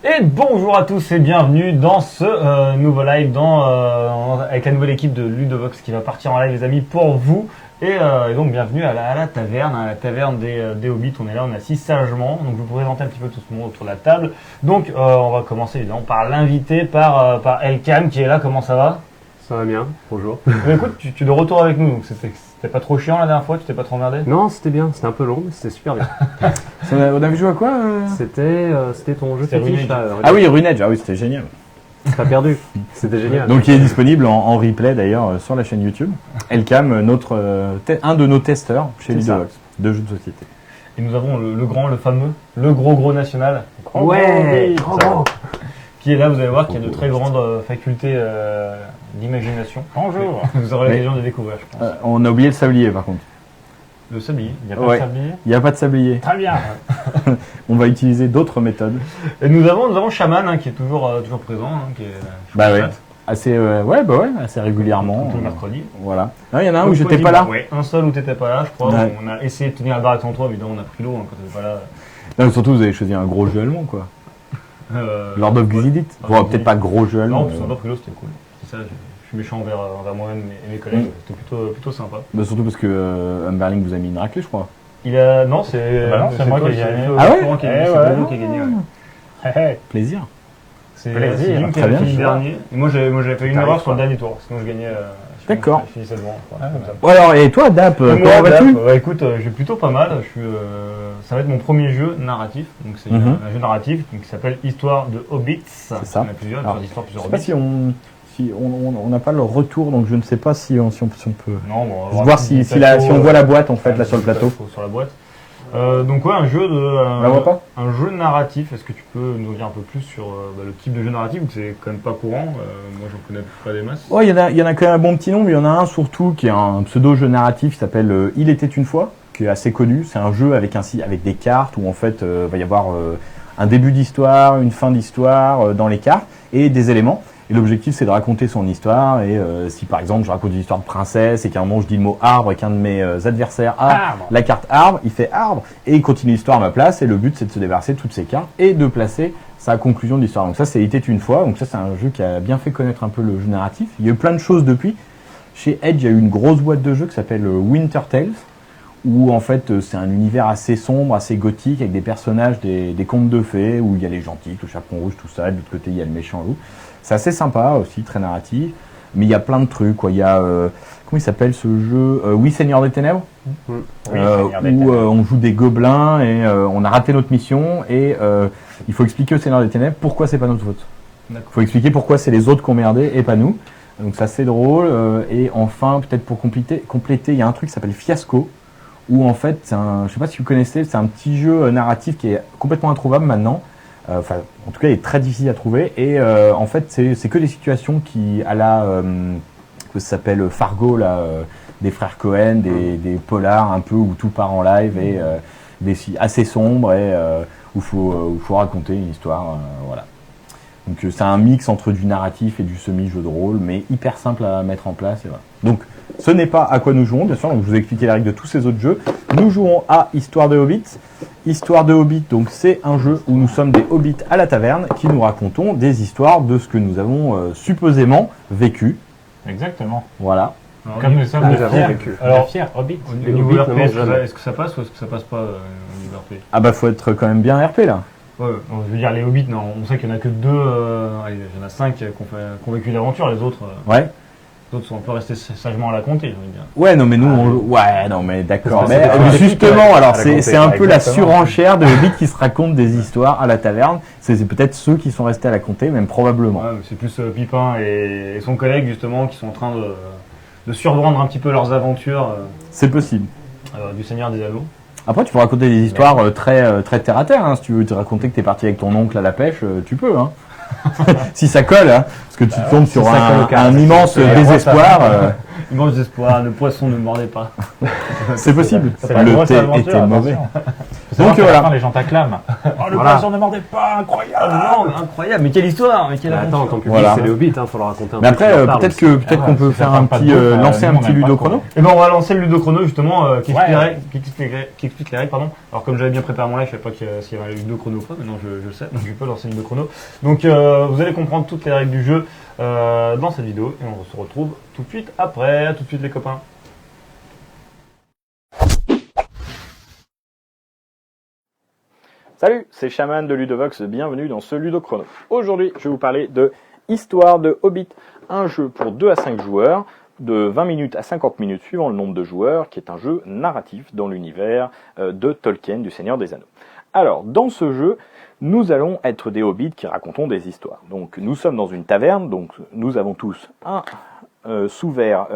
Et bonjour à tous et bienvenue dans ce nouveau live avec la nouvelle équipe de Ludovox qui va partir en live les amis pour vous. Et donc bienvenue à la taverne des Hobbits. On est là, on est assis sagement. Donc je vous présenter un petit peu tout ce monde autour de la table. Donc on va commencer évidemment par l'invité, par Elkam qui est là. Comment ça va? Ça va bien, bonjour. Écoute, tu es de retour avec nous, donc c'était pas trop chiant la dernière fois, tu t'es pas trop emmerdé? Non, c'était bien, c'était un peu long, mais c'était super bien. On avait joué à quoi C'était ton jeu C'était fétiche Rune là. Ah oui, Rune Edge, ah oui, c'était génial. T'as perdu, c'était génial. Donc il est disponible en replay d'ailleurs sur la chaîne YouTube. Elkam, un de nos testeurs chez C'est Ludovox, de jeux de société. Et nous avons le grand, le fameux, le gros national. Ouais, Gros. Qui est là, vous allez voir qu'il y a de très grandes facultés d'imagination. Bonjour. Vous aurez l'occasion de découvrir, je pense. On a oublié le sablier par contre. Le sablier, il n'y a pas Ouais. de sablier. Il n'y a pas de sablier. Très bien. On va utiliser d'autres méthodes. Et nous avons Shaman qui est toujours présent, qui est Bah ouais. chat, Assez, assez régulièrement. tout le mercredi. Voilà. Ah, il y en a un où j'étais pas là. Ouais, un seul où t'étais pas là, je crois. Ouais. On a essayé de tenir la barre avec ton toit, évidemment on a pris l'eau quand t'étais pas là. Non, mais surtout vous avez choisi un gros jeu allemand quoi. Lord of Xidit. Bon, peut-être pas gros jeu allemand. Non, parce qu'on a pas pris l'eau, c'était cool. C'est ça, je suis méchant envers moi-même et mes collègues, c'était plutôt sympa. Bah, surtout parce que Humberling vous a mis une raclée je crois. Non, c'est moi toi, qui ai gagné. Ah ouais Florent qui a- Eh c'est ouais. Bruno qui a gagné. Ouais. Plaisir. C'est Plaisir. Link qui Très avait bien, fini je dernier. Et moi j'avais fait une T'arrives erreur sur pas. le dernier tour, sinon je gagnais. D'accord. Je finissais devant. Ah, comme ça. Bon alors, et toi Dap, Et moi, comment vas-tu? écoute, j'ai plutôt pas mal. Ça va être mon premier jeu narratif. Donc c'est Mhm. un jeu narratif qui s'appelle Histoire de Hobbits. C'est ça. Il y en a plusieurs, Alors, plusieurs histoires, Je plusieurs sais pas Hobbits. si on n'a pas le retour, donc je ne sais pas si on peut Non, bon, on va voir si on voit la boîte en fait là sur le plateau. Sur la boîte. Donc ouais, un jeu On la voit pas? un jeu narratif. Est-ce que tu peux nous dire un peu plus sur le type de jeu narratif? C'est quand même pas courant. Moi, j'en connais pas des masses. Oh, il y en a quand même un bon petit nombre. Il y en a un surtout qui est un pseudo-jeu narratif qui s'appelle Il était une fois, qui est assez connu. C'est un jeu avec des cartes où en fait va y avoir un début d'histoire, une fin d'histoire dans les cartes et des éléments. Et l'objectif, c'est de raconter son histoire. Et si par exemple, je raconte une histoire de princesse et qu'à un moment, je dis le mot arbre et qu'un de mes adversaires a Arbre. la carte arbre, il fait arbre et il continue l'histoire à ma place. Et le but, c'est de se débarrasser de toutes ces cartes et de placer sa conclusion de l'histoire. Donc ça, c'est Il était une fois. Donc ça, c'est un jeu qui a bien fait connaître un peu le jeu narratif. Il y a eu plein de choses depuis. Chez Edge, il y a eu une grosse boîte de jeux qui s'appelle Winter Tales, où en fait, c'est un univers assez sombre, assez gothique, avec des personnages, des contes de fées, où il y a les gentils, le chaperon rouge, tout ça. De l'autre côté, il y a le méchant loup. C'est assez sympa aussi, très narratif. Mais il y a plein de trucs, quoi. Il y a, comment il s'appelle ce jeu? Oui, Seigneur des Ténèbres. Oui, Où Seigneur des Ténèbres. on joue des gobelins et on a raté notre mission et il faut expliquer au Seigneur des Ténèbres pourquoi c'est pas notre faute. Il D'accord. faut expliquer pourquoi c'est les autres qui ont merdé et pas nous. Donc ça c'est drôle. Et enfin, peut-être pour compléter, il y a un truc qui s'appelle Fiasco, où en fait, je sais pas si vous connaissez, c'est un petit jeu narratif qui est complètement introuvable maintenant. Enfin, en tout cas, il est très difficile à trouver. Et en fait, c'est que des situations qui, que ça s'appelle Fargo, là, des frères Cohen, des polars un peu où tout part en live et assez sombres et où faut raconter une histoire. Voilà. Donc c'est un mix entre du narratif et du semi-jeu de rôle, mais hyper simple à mettre en place. Et voilà. Donc ce n'est pas à quoi nous jouons, bien sûr, donc je vous ai expliqué les règles de tous ces autres jeux. Nous jouons à Histoire de Hobbits. Histoire de Hobbits, donc c'est un jeu où nous sommes des hobbits à la taverne qui nous racontons des histoires de ce que nous avons supposément vécu. Exactement. Voilà. Alors, Comme au nous sommes niveau- des avons vécu. Alors, Fier Hobbit. au Les niveau Hobbits RP, ne mangent jamais. est-ce que ça passe ou est-ce que ça passe pas au niveau RP? Ah bah faut être quand même bien RP là. Ouais, je veux dire, les Hobbits, non, on sait qu'il y en a que deux, allez, il y en a 5 qui ont vécu l'aventure, les autres, Ouais. sont un peu restés sagement à la compter, j'ai envie de dire. Ouais, non mais nous, ouais, non mais d'accord. Parce que Mais c'est des justement, critiques alors à raconter, c'est un peu la exactement. surenchère de hobbits qui se racontent des histoires à la taverne. C'est peut-être ceux qui sont restés à la compter, même probablement. Ouais, mais c'est plus Pipin et son collègue, justement, qui sont en train de survendre un petit peu leurs aventures C'est possible. du Seigneur des Anneaux. Après, tu peux raconter des histoires très terre à terre. Hein. Si tu veux te raconter que t'es parti avec ton oncle à la pêche, tu peux. Hein. Si ça colle, hein, parce que tu tombes sur ça colle au un carré, immense c'est- désespoir. Immense espoir, le poisson ne mordait pas. C'est possible. C'est pas Le une grosse thé aventure, était mauvais. attention. Donc Donc, voilà. Les gens t'acclament. Oh, le Voilà. poisson ne mordait pas, incroyable. non, mais incroyable, mais quelle histoire, mais quelle Mais attends, aventure. ton public, Voilà. c'est les hobbits, faut leur raconter un Mais peu. après, qui leur parle peut-être aussi. peut-être Ah, qu'on peut si ça faire parle un pas de petit, bouffe, lancer nous, un on petit aime pas ludochrono. trop. Eh ben on va lancer le ludochrono justement qui explique, Ouais. qui explique les règles, pardon. Alors comme j'avais bien préparé mon live, je savais pas s'il y avait un ludochrono ou pas, maintenant je le sais, donc je peux lancer le ludochrono. Donc vous allez comprendre toutes les règles du jeu dans cette vidéo et on se retrouve tout de suite après, à tout de suite les copains. Salut, c'est Shaman de Ludovox, bienvenue dans ce Ludochrono. Aujourd'hui, je vais vous parler de Histoire de Hobbit, un jeu pour 2 à 5 joueurs, de 20 minutes à 50 minutes suivant le nombre de joueurs, qui est un jeu narratif dans l'univers de Tolkien, du Seigneur des Anneaux. Alors, dans ce jeu, nous allons être des hobbits qui racontons des histoires. Donc, nous sommes dans une taverne, donc nous avons tous un sous-vert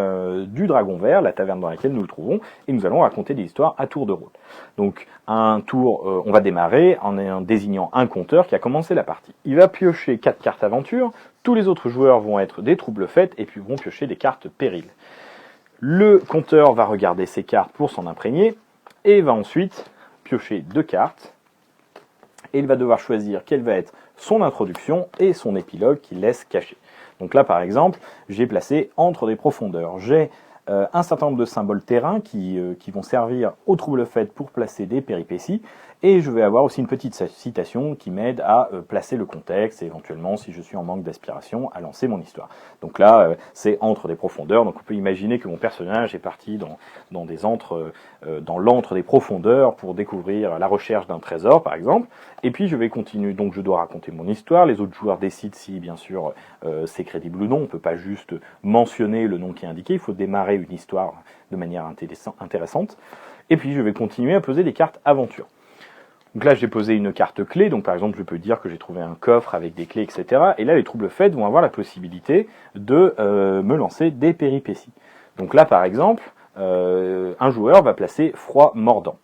du Dragon Vert, la taverne dans laquelle nous le trouvons, et nous allons raconter des histoires à tour de rôle. Donc, un tour, on va démarrer en désignant un compteur qui a commencé la partie. Il va piocher 4 cartes aventure, tous les autres joueurs vont être des troubles faits et puis vont piocher des cartes péril. Le compteur va regarder ces cartes pour s'en imprégner et va ensuite piocher 2 cartes et il va devoir choisir quelle va être son introduction et son épilogue qu'il laisse caché. Donc là, par exemple, j'ai placé entre des profondeurs. J'ai un certain nombre de symboles terrains qui vont servir aux troubles faits pour placer des péripéties. Et je vais avoir aussi une petite citation qui m'aide à placer le contexte et éventuellement, si je suis en manque d'aspiration, à lancer mon histoire. Donc là, c'est entre des profondeurs. Donc on peut imaginer que mon personnage est parti dans l'antre des profondeurs pour découvrir la recherche d'un trésor, par exemple. Et puis je vais continuer, donc je dois raconter mon histoire. Les autres joueurs décident si, bien sûr, c'est crédible ou non. On ne peut pas juste mentionner le nom qui est indiqué. Il faut démarrer une histoire de manière intéressante. Et puis je vais continuer à poser des cartes aventure. Donc là, j'ai posé une carte clé, donc par exemple, je peux dire que j'ai trouvé un coffre avec des clés, etc. Et là, les troubles faits vont avoir la possibilité de me lancer des péripéties. Donc là, par exemple, un joueur va placer froid mordant.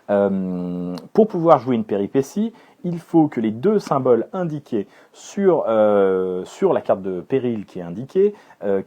Pour pouvoir jouer une péripétie, il faut que les 2 symboles indiqués sur la carte de péril qui est indiquée,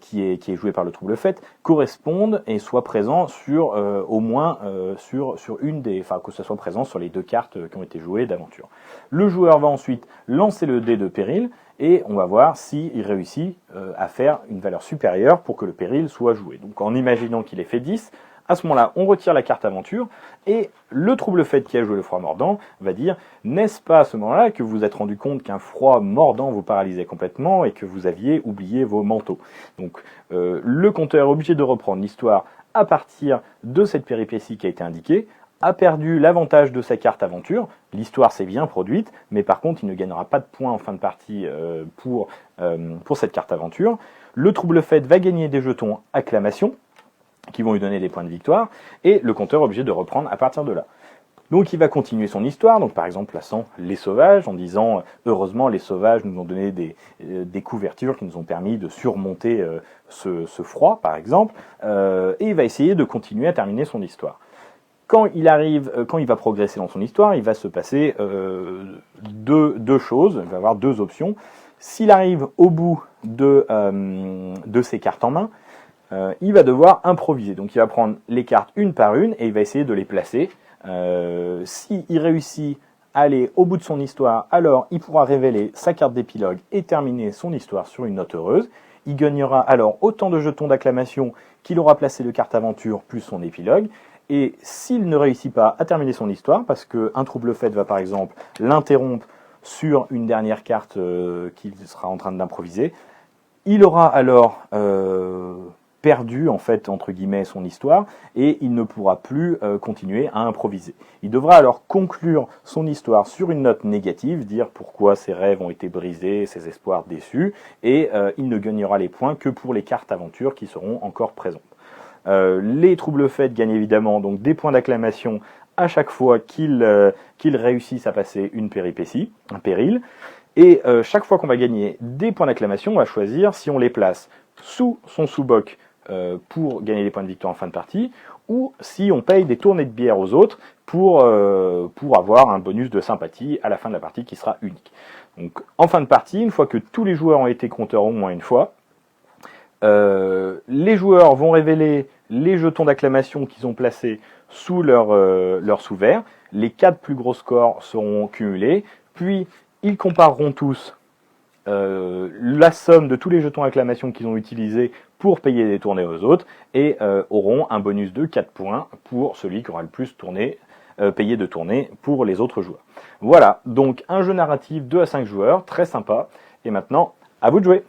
qui est jouée par le trouble fait, correspondent et soient présents sur au moins sur une des, enfin que ce soit présent sur les 2 cartes qui ont été jouées d'aventure. Le joueur va ensuite lancer le dé de péril et on va voir s'il réussit à faire une valeur supérieure pour que le péril soit joué. Donc en imaginant qu'il ait fait 10, à ce moment-là, on retire la carte aventure et le trouble fait qui a joué le froid mordant va dire « N'est-ce pas à ce moment-là que vous vous êtes rendu compte qu'un froid mordant vous paralysait complètement et que vous aviez oublié vos manteaux ?» Donc le compteur est obligé de reprendre l'histoire à partir de cette péripétie qui a été indiquée, a perdu l'avantage de sa carte aventure, l'histoire s'est bien produite, mais par contre il ne gagnera pas de points en fin de partie pour cette carte aventure. Le trouble fait va gagner des jetons acclamation, qui vont lui donner des points de victoire, et le compteur est obligé de reprendre à partir de là. Donc il va continuer son histoire, donc par exemple plaçant les sauvages, en disant heureusement les sauvages nous ont donné des couvertures qui nous ont permis de surmonter ce froid par exemple, et il va essayer de continuer à terminer son histoire. Quand il va progresser dans son histoire, il va se passer deux choses, il va avoir 2 options. S'il arrive au bout de ses cartes en main, il va devoir improviser. Donc il va prendre les cartes une par une et il va essayer de les placer. S'il réussit à aller au bout de son histoire, alors il pourra révéler sa carte d'épilogue et terminer son histoire sur une note heureuse. Il gagnera alors autant de jetons d'acclamation qu'il aura placé de cartes aventure plus son épilogue. Et s'il ne réussit pas à terminer son histoire, parce qu'un trouble fait va par exemple l'interrompre sur une dernière carte qu'il sera en train d'improviser, il aura alors perdu en fait entre guillemets son histoire et il ne pourra plus continuer à improviser. Il devra alors conclure son histoire sur une note négative, dire pourquoi ses rêves ont été brisés, ses espoirs déçus, et il ne gagnera les points que pour les cartes aventures qui seront encore présentes. Les troubles faits gagnent évidemment donc des points d'acclamation à chaque fois qu'ils réussissent à passer une péripétie, un péril, et chaque fois qu'on va gagner des points d'acclamation, on va choisir si on les place sous son sous-boc pour gagner des points de victoire en fin de partie, ou si on paye des tournées de bière aux autres pour avoir un bonus de sympathie à la fin de la partie qui sera unique. Donc en fin de partie, une fois que tous les joueurs ont été compteurs au moins une fois, les joueurs vont révéler les jetons d'acclamation qu'ils ont placés sous leur sous-vert. les 4 plus gros scores seront cumulés, puis ils compareront tous la somme de tous les jetons acclamation qu'ils ont utilisés pour payer des tournées aux autres, et auront un bonus de 4 points pour celui qui aura le plus payé de tournées pour les autres joueurs. Voilà, donc un jeu narratif 2 à 5 joueurs, très sympa, et maintenant, à vous de jouer.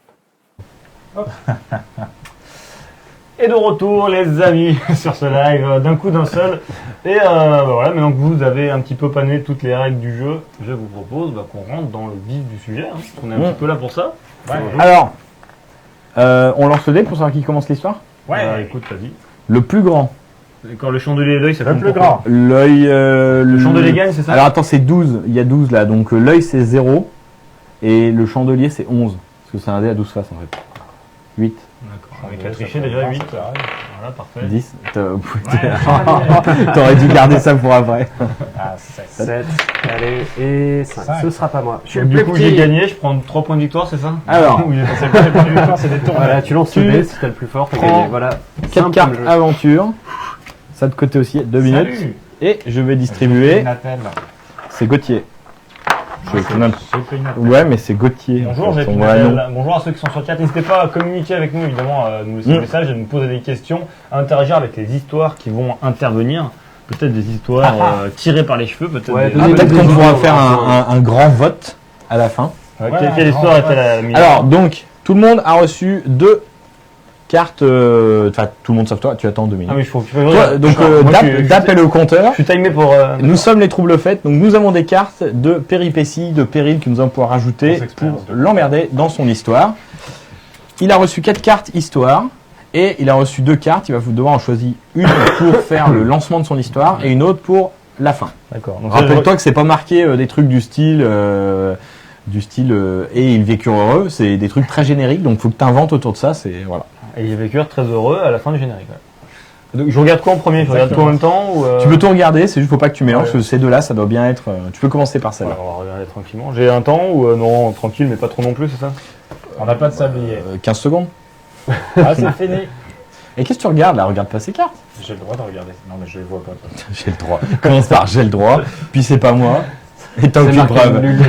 Et de retour, les amis, sur ce live, d'un coup d'un seul. Et voilà, maintenant que vous avez un petit peu pané toutes les règles du jeu, je vous propose qu'on rentre dans le vif du sujet. Hein. On est un petit peu là pour ça. Ouais. Alors, on lance le dé pour savoir qui commence l'histoire. Ouais. Écoute, vas-y. Le plus grand. D'accord, le chandelier et l'œil, ça Le compte plus pour quoi? grand. L'œil. Le chandelier gagne, c'est ça? Alors attends, c'est 12. Il y a 12 là. Donc l'œil c'est 0. Et le chandelier c'est 11. Parce que c'est un dé à 12 faces en fait. 8, D'accord. Avec la trichée déjà 8. Voilà, parfait. 10. T'aurais dû garder ça pour après. Ah, 7. 7, allez, et 5. Cinq. Ce sera pas moi. Je suis Donc, le du plus coup, petit. j'ai gagné, je prends 3 points de victoire, c'est ça? Alors, Ou j'ai- C'est pas les points de victoire, c'est des tours. Voilà, tu lances Tu le dé, si t'as le plus fort, t'as prends gagné. Voilà. 4 Simple cartes comme jeu. aventure. Ça de côté aussi, 2 minutes. Salut. Et je vais distribuer. Natel. C'est Gauthier. J'ai pris Natel. Ouais, mais c'est Gauthier. Bonjour, j'ai Son Pinatel. vrai nom. Bonjour à ceux qui sont sur le chat. N'hésitez pas à communiquer avec nous, évidemment, à nous laisser des messages, à nous poser des questions, à interagir avec les histoires qui vont intervenir. Peut-être des histoires tirées par les cheveux, peut-être. Ouais, des- donnez- Peut-être qu'on des pourra idées, faire hein. un grand vote à la fin. Quelle histoire était la mienne? Alors, donc, tout le monde a reçu 2 cartes. Enfin, tout le monde sauf toi, tu attends 2 minutes. Ah oui, il faut. Toi, donc, Dap est le compteur. Je suis timé pour. Nous sommes les troubles faits, donc nous avons des cartes de péripéties, de périls que nous allons pouvoir rajouter Grosse expérience pour l'emmerder dans son histoire. Il a reçu 4 cartes histoire et il a reçu 2 cartes. Il va devoir en choisir une pour faire le lancement de son histoire et une autre pour la fin. D'accord. Donc, Rappelle-toi que c'est pas marqué des trucs du style et ils vécurent heureux. C'est des trucs très génériques, donc faut que tu inventes autour de ça. C'est voilà. Et j'ai vécu très heureux à la fin du générique. Ouais. Donc, je regarde quoi en premier? Je regarde quoi en même temps ou Tu peux tout regarder, c'est juste faut pas que tu mélanges. Ouais. Parce que ces deux-là, ça doit bien être. Tu peux commencer par Ouais, celle-là. on va regarder tranquillement. J'ai un temps ou non, tranquille, mais pas trop non plus, c'est ça? On n'a pas de sablier. 15 secondes. Ah, c'est fini. Et qu'est-ce que tu regardes là? Regarde pas ces cartes. J'ai le droit de regarder. Non, mais je les vois pas. J'ai le droit. Commence par j'ai le droit, puis c'est pas moi. Et t'as C'est aucune marqué preuve. nulle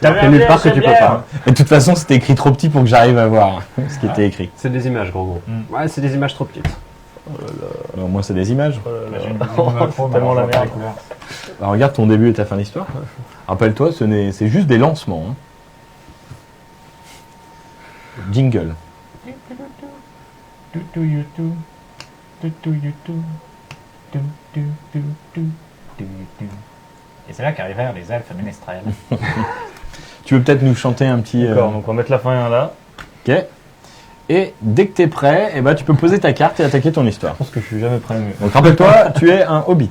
T'avais nulle part que tu peux pas. Et de toute façon, c'était écrit trop petit pour que j'arrive à voir ce qui était écrit. C'est des images, gros. Mm. Ouais, c'est des images trop petites. Moi, c'est des images. J'ai une macro, mais tellement on la voit pas merde. les couleurs. Alors, regarde ton début et ta fin d'histoire. Rappelle-toi, c'est juste des lancements. Hein. Jingle. Et c'est là qu'arrivèrent les elfes ménestrels. Tu veux peut-être nous chanter un petit. D'accord, donc on va mettre la fin là. Ok. Et dès que t'es prêt, eh ben, tu peux poser ta carte et attaquer ton histoire. Je pense que je suis jamais prêt mieux. Donc rappelle-toi, tu es un hobbit.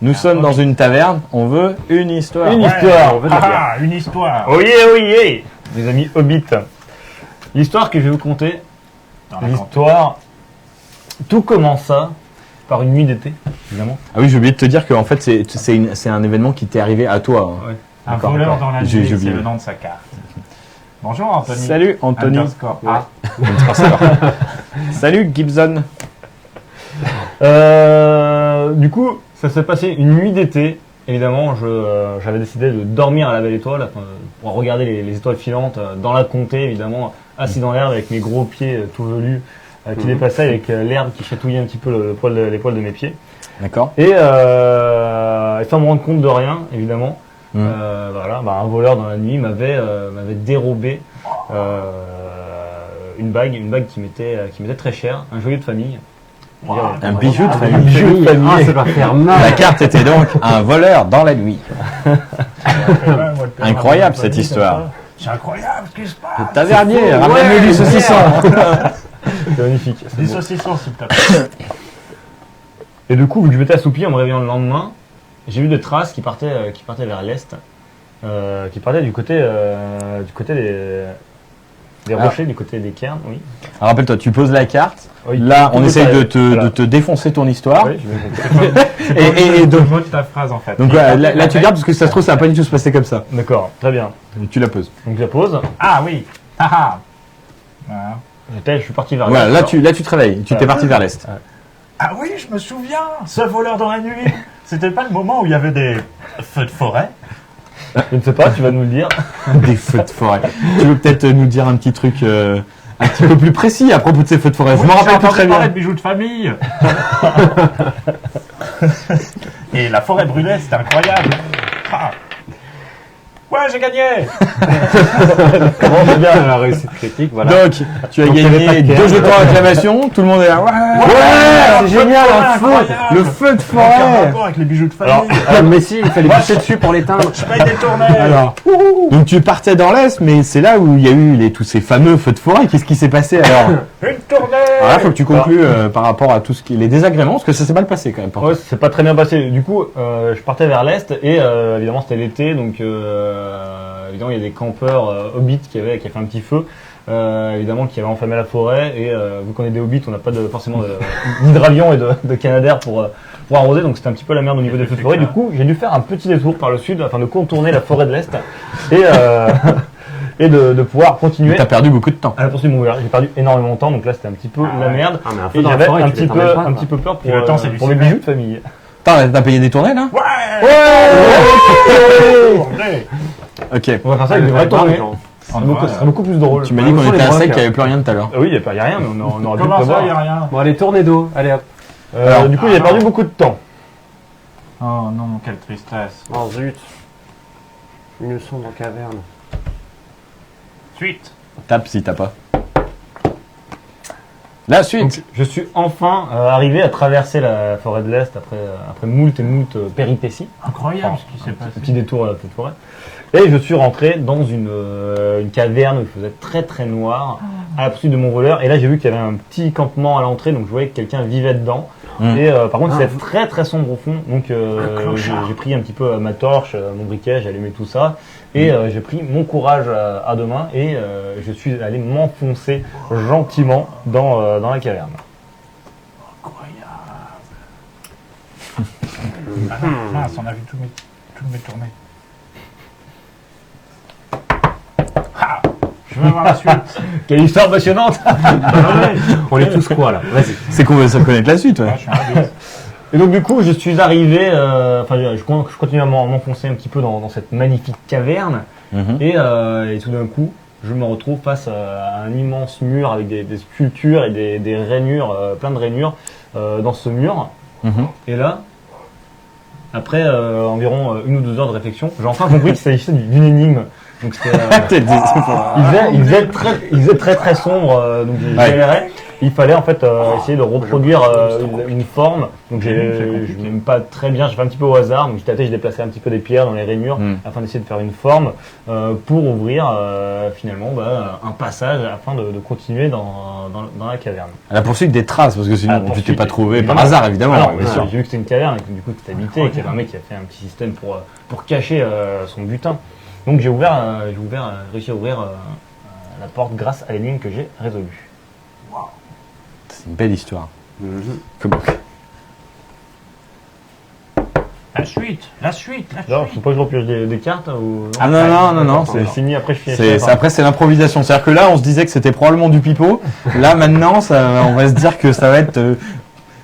Nous sommes dans une taverne, on veut une histoire. Une histoire. on veut de la bière. Ah, une histoire. Oyez, oyez, mes amis Hobbit. L'histoire que je vais vous conter, Dans la l'histoire, tout commença par une nuit d'été, évidemment. Ah oui, j'ai oublié de te dire que en fait c'est un événement qui t'est arrivé à toi. hein. Ouais. Un D'accord, voleur d'accord. dans la J'ai nuit, c'est oublié. le nom de sa carte. Bonjour Anthony. Salut Anthony. Underscore Ouais. A. Salut Gibson. Du coup, ça s'est passé une nuit d'été. Évidemment, j'avais décidé de dormir à la belle étoile pour regarder les étoiles filantes dans la comté, évidemment, assis dans l'herbe avec mes gros pieds tout velus qui dépassaient avec l'herbe qui chatouillait un petit peu les poils de mes pieds. D'accord. Et sans me rendre compte de rien, évidemment, voilà, un voleur dans la nuit m'avait dérobé une bague qui m'était très chère, un joyau de famille. Un bijou de Ah, famille. un bijou de famille. Ah, ça doit faire mal. La carte était donc un voleur dans la nuit. Incroyable, cette histoire. C'est incroyable ce qui se passe. Tavernier, ramène-nous du saucisson. C'est magnifique. Des saucissons s'il te plaît. Et du coup, vu que je m'étais assoupi en me réveillant le lendemain, j'ai vu des traces qui partaient vers l'est, qui partaient du côté des rochers, du côté des cairns, oui. Alors, rappelle-toi, tu poses la carte. Oui, Là, tout on le essaye détail. de Voilà. te défoncer ton histoire. Oui, je vais- Et donc, Je vote ta phrase en fait. donc voilà, là, tu gardes parce que ça se trouve, ça va pas du tout se passer comme ça. D'accord, très bien. Tu la poses. Donc je la pose. Ah oui. Haha. Voilà. Je suis parti vers Voilà, l'est. là tu te réveilles. Tu t'es parti vers l'est. Ah oui, je me souviens. Ce voleur dans la nuit, C'était pas le moment où il y avait des feux de forêt? Je ne sais pas, tu vas nous le dire. Des feux de forêt. Tu veux peut-être nous dire un petit truc un petit peu plus précis à propos de ces feux de forêt? Je me rappelle plus très parler bien. de bijoux de famille. Et la forêt brûlait, c'était incroyable. Ah. Ouais, j'ai gagné. Comment c'est bien. La réussite critique, voilà. Donc, tu as Donc, il y avait pas gagné de 2 guerre. jetons d'acclamation, tout le monde est là. Ouais, Ouais, c'est génial, un feu, incroyable. le feu de Aucun forêt. rapport avec les bijoux de Alors, famille. Mais si, il fallait pousser dessus pour l'éteindre. Je paye des tournées. Alors, donc tu partais dans l'Est, mais c'est là où il y a eu tous ces fameux feux de forêt. Qu'est-ce qui s'est passé alors? Une tournée. Alors là, faut que tu conclues par rapport à tout ce qui les désagréments, parce que ça s'est mal passé quand même. pour Ouais, toi. c'est pas très bien passé. Du coup, je partais vers l'est et évidemment c'était l'été, donc évidemment il y a des campeurs hobbits qui avaient fait un petit feu, évidemment qui avaient enflammé la forêt et vu qu'on est des hobbits, on n'a pas forcément d'hydravion et de canadair pour arroser, donc c'était un petit peu la merde au niveau des feux de forêt. Du coup, j'ai dû faire un petit détour par le sud afin de contourner la forêt de l'est et et de pouvoir continuer T'as perdu beaucoup de temps. à la poursuite de mon voyage. J'ai perdu énormément de temps, donc là c'était un petit peu la merde. Ah, mais un feu Et dans la j'avais forêt, un tu petit l'éteindrais peu, pas, un quoi. petit peu peur pour, Et le temps, c'est du pour mes cinéma. bijoux de famille. T'as payé des tournées là? Tournée. Ok. On va faire ça avec des vraies tournées. En Ça sera beaucoup plus drôle. Tu m'as dit qu'on était à sec, qu'il n'y avait plus rien tout à l'heure. Ah oui, il n'y a rien, mais on aurait pu Comment ça, prévoir. il n'y a rien? Bon, allez, tournez d'eau. Allez hop. Alors, Du coup, il a perdu beaucoup de temps. Oh non, quelle tristesse. Oh zut. Une sombre caverne. Suite. Tape si t'as pas. La suite. Donc, je suis enfin arrivé à traverser la forêt de l'Est après moult et moult péripéties. Incroyable ce qui s'est Un passé. petit détour à la petite forêt. Et je suis rentré dans une caverne où il faisait très très noir à la poursuite de mon voleur. Et là, j'ai vu qu'il y avait un petit campement à l'entrée, donc je voyais que quelqu'un vivait dedans. Et par contre, c'était très très sombre au fond. Donc j'ai pris un petit peu ma torche, mon briquet, j'ai allumé tout ça. Et j'ai pris mon courage à deux mains et je suis allé m'enfoncer gentiment dans la caverne. Ah non, mince, on a vu tous mes tournées. Ah, je vais voir la suite. Quelle histoire passionnante! On est tous quoi là? Vas-y. C'est qu'on veut se connaître la suite, ouais. Ah, je suis un bête. Et donc du coup, je suis arrivé, je continue à m'enfoncer un petit peu dans cette magnifique caverne, et tout d'un coup, je me retrouve face à un immense mur avec des sculptures et des rainures, plein de rainures dans ce mur. Et là, après environ 1 ou 2 heures de réflexion, j'ai enfin compris qu'il s'agissait d'une énigme. Donc c'était, il faisait très très sombre, donc j'ai galéré. Il fallait en fait essayer de reproduire une forme. Donc je n'aime pas très bien, j'ai fait un petit peu au hasard. Donc j'ai déplacé un petit peu des pierres dans les rainures afin d'essayer de faire une forme pour ouvrir finalement un passage afin de continuer dans la caverne. À la poursuite des traces, parce que À sinon la tu t'es poursuite, pas trouvé par évidemment. hasard, évidemment. Alors, bien sûr. j'ai vu que c'était une caverne et que du coup c'était habité et qu'il y avait un mec qui a fait un petit système pour cacher son butin. Donc j'ai réussi à ouvrir la porte grâce à l'énigme que j'ai résolue. C'est une belle histoire. Comment La suite. Alors, je sais pas que je repioche des cartes ou... Ah non, C'est fini, après je finis. c'est l'improvisation. C'est-à-dire que là, on se disait que c'était probablement du pipeau. Là, maintenant, on va se dire que ça va être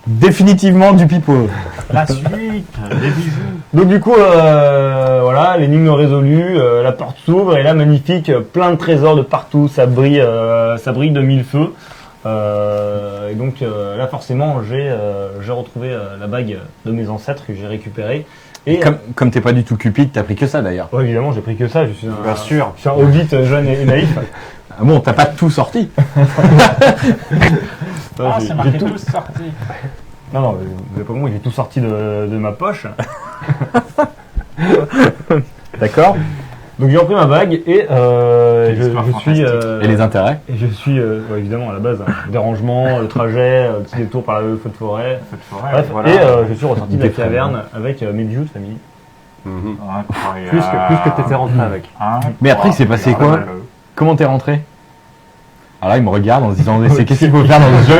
définitivement du pipeau. La suite, les bijoux. Donc du coup, voilà, l'énigme résolue, la porte s'ouvre et là, magnifique, plein de trésors de partout, ça brille de mille feux. Et donc là, forcément, j'ai retrouvé la bague de mes ancêtres que j'ai récupérée. Et Comme t'es pas du tout cupide, t'as pris que ça d'ailleurs. ouais, évidemment, j'ai pris que ça. Je suis Bien sûr. je suis un hobbit jeune et naïf. Ah bon, t'as pas tout sorti. Ah, J'ai c'est marqué tout- tous sortis. Non, vous avez pas compris, j'ai tout sorti de ma poche. D'accord. Donc j'ai repris ma bague et Quelle histoire je suis Et les intérêts. et je suis ouais, évidemment à la base dérangement, le trajet, petit détour par le feu de forêt. Feu de forêt. Bref, voilà. et je suis ressorti de la Des caverne avec mes bijoux de famille. Incroyable. Plus que t'étais rentré avec. Mais après, il s'est passé quoi? Comment t'es rentré? Alors là, il me regarde en se disant c'est qu'est-ce qu'il faut faire dans ce jeu?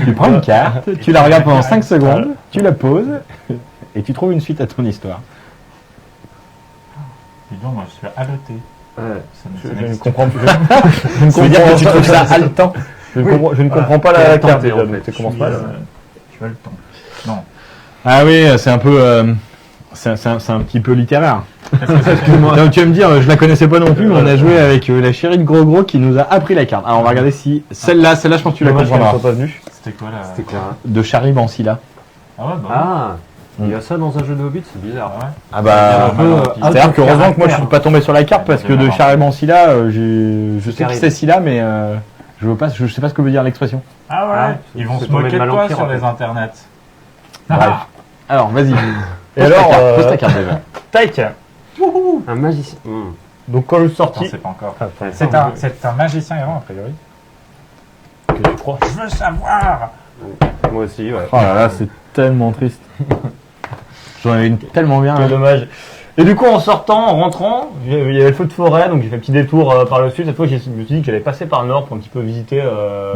Tu prends une carte, tu la regardes pendant 5 secondes, tu la poses et tu trouves une suite à ton histoire. Dis donc, moi je suis haleté. Je ne comprends plus. Ça veut dire que tu trouves ça haletant. Je ne comprends pas Voilà. la carte Tenté, déjà, en donc fait. ça commence mal. Tu as le temps. Non. Ah oui, c'est un peu... c'est un petit peu littéraire. Excuse-moi. Donc, tu vas me dire, je la connaissais pas non plus, mais on a joué avec la chérie de Gros qui nous a appris la carte. Alors on va regarder si... Celle-là, je pense que tu la Dommage qu'elle comprendras. soit pas venue. C'était quoi là? C'était clair. De Charlie Bansila. Ah ouais, bah Ah, il y a ça dans un jeu de Hobbit, c'est bizarre. ouais. Ah bah... Un peu, C'est-à-dire que heureusement que moi je suis pas tombé sur la carte parce que de Carrément. Charlie Bansila, je sais qui Carré. c'est Scylla, mais je sais pas ce que veut dire l'expression. Ah ouais, Ah, ils vont c'est se tombé moquer de de mal en toi pire, sur en fait. les internets. Bref. Alors vas-y. Et alors, Pose ta carte déjà. tac. Un magicien. Donc quand je suis Attends, sorti, c'est pas encore. Attends, C'est un magicien errant, a priori. que tu crois. Je veux savoir. Moi aussi, ouais. Oh là là, c'est tellement triste. J'en avais une tellement bien. Quel dommage. Et du coup, en sortant, en rentrant, il y avait le feu de forêt, donc j'ai fait un petit détour par le sud. Cette fois, je me suis dit que j'allais passer par le nord pour un petit peu visiter,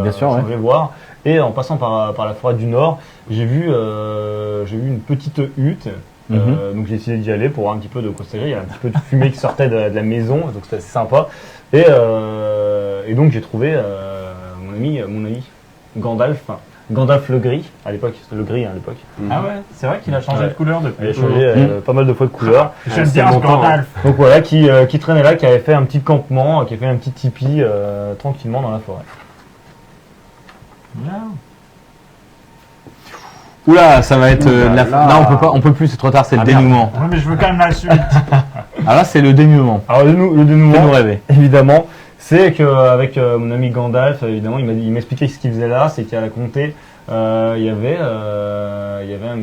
Bien sûr, changer, voir. Et en passant par la forêt du nord, j'ai vu une petite hutte. Donc j'ai essayé d'y aller pour voir un petit peu de quoi il s'agit. Il y a un petit peu de fumée qui sortait de la maison, donc c'était assez sympa. Et donc j'ai trouvé mon ami Gandalf. Enfin, Gandalf le gris, à l'époque, c'était le gris à l'époque. Ah ouais, c'est vrai qu'il a changé Ouais. de couleur Il depuis. a changé pas mal de fois de couleur. J'aime c'est bien ce longtemps, Gandalf. Donc voilà, qui traînait là, qui avait fait un petit campement, qui a fait un petit tipi tranquillement dans la forêt. Bien. Oula, ça va être Ouh là là. Non, on peut plus, c'est trop tard, c'est le Ah, merde. dénouement. Ouais, mais je veux quand même la suite. Ah là, c'est le dénouement. Alors le Fais-nous dénouement, rêver. évidemment, c'est qu'avec mon ami Gandalf, évidemment, il m'expliquait ce qu'il faisait là, c'est qu'à la comté, il y avait un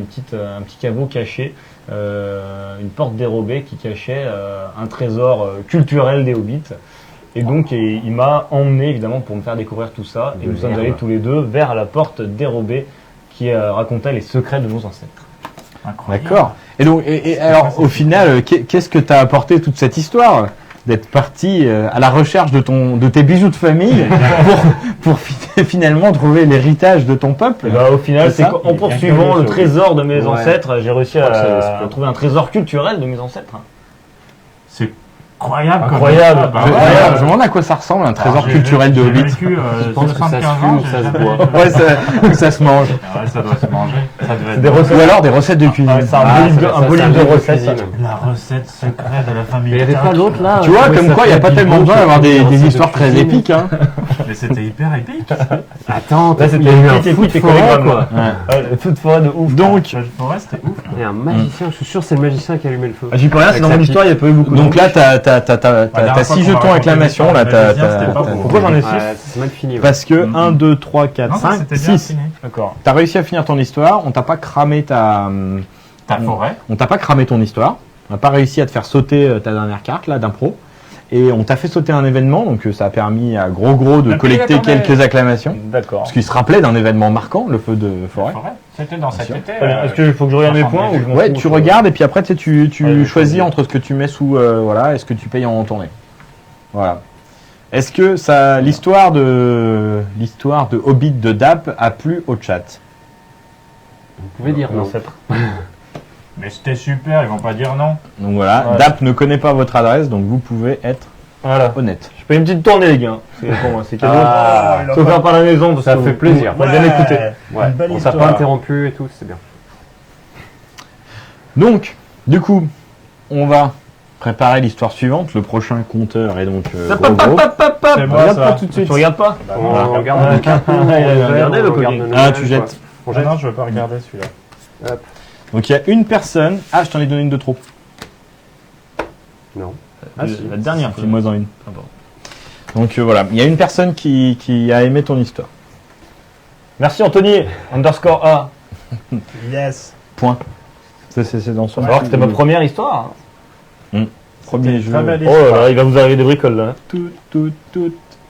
petit caveau caché, une porte dérobée qui cachait un trésor culturel des Hobbits. Et donc, il m'a emmené, évidemment, pour me faire découvrir tout ça. Et De nous sommes merde. allés tous les deux vers la porte dérobée qui racontait les secrets de nos ancêtres. Incroyable. D'accord. Et donc, alors, au final, qu'est-ce que t'as apporté toute cette histoire d'être parti à la recherche de tes bijoux de famille pour finalement trouver l'héritage de ton peuple? Et bah, au final, C'est c'est ça. qu'en poursuivant le trésor de mes Ouais. ancêtres, j'ai réussi Je crois que c'est à trouver un trésor culturel de mes ancêtres. C'est incroyable. comme Incroyable. ça. Bah Je ouais. me demande à quoi ça ressemble un trésor Alors, culturel de j'ai Hobbit. vécu, Je pense que ça se 75 fume ans, ou ça j'ai se jamais- boit. Ouais, ça se mange. Ah ouais, ça doit se manger. Ça devait être Des bon. recettes. Ou alors des recettes de cuisine. Ah, c'est un beau livre de recettes. cuisine. La recette secrète de la famille. Mais il y avait pas Tuck. l'autre là. Tu vois, comment comme ça quoi, il n'y a pas s'appelle, tellement Bilbo, besoin d'avoir qui a fait des recette de histoires très cuisine. épiques. Hein. Mais c'était hyper épique. Attends, Là, c'était il y a eu une un petite fou de épique forêt écologramme, quoi. Ouais. Le feu de forêt de ouf. Donc, Ouais, c'était ouf. Il y a un magicien, je suis sûr que c'est le magicien qui a allumé le feu. J'y peux rien, c'est dans mon histoire, il n'y a pas eu beaucoup donc de là, t'as dernière 6 fois qu'on jetons m'a acclamation. Là, raconté l'histoire du magicien, c'était pas beau. Pourquoi j'en ai 6 Ouais, c'est mal fini. ouais. Parce que 1, 2, 3, 4, Non, ça 5, c'était bien 6. fini. D'accord. T'as réussi à finir ton histoire, on t'a pas cramé Ta forêt. on t'a pas cramé ton histoire, on n'a pas réussi à te faire sauter ta dernière carte là d'impro, et on t'a fait sauter un événement, donc ça a permis à Gros de Depuis collecter la tournée. quelques acclamations, D'accord. parce qu'il se rappelait d'un événement marquant, le feu de forêt. C'était dans cet sûr. été. Très bien. Est-ce qu'il faut que je regarde mes points ou je m'en Ouais, fous, tu je- regardes et puis après tu Ouais, je choisis choisis. entre ce que tu mets sous voilà et ce que tu payes en tournée. Voilà. Est-ce que ça l'histoire de Hobbit de Dap a plu au chat? Vous pouvez dire non. Ancêtre. Mais c'était super, ils vont pas dire non. Donc voilà, Ouais. Dap ne connaît pas votre adresse, donc vous pouvez être Voilà. honnête. Je paye une petite tournée, les gars. C'est pour moi, c'est cadeau. Ah, Faut faire par la maison, parce ça que fait vous- plaisir. Vous m'avez bien écouté. Ouais, Une belle on t'a pas histoire. interrompu et tout, c'est bien. Donc, du coup, on va préparer l'histoire suivante. Le prochain compteur est donc Gros. C'est moi Regarde ça. pas tout de suite. Tu regardes pas On regarde Ah, les cartes. il a regardé, le coquin. Ah, tu jettes. On Ah jette. non, je veux pas regarder celui-là. Donc il y a une personne. Ah, je t'en ai donné une de trop. Non. Ah, si, la dernière. File-moi en une. Ah bon. Donc voilà, il y a une personne qui a aimé ton histoire. Merci Anthony, underscore A. Yes. Point. C'est dans son Alors que c'était ma première histoire. premier jeu. Très belle Oh là histoire. là, il va vous arriver des bricoles là. Tout.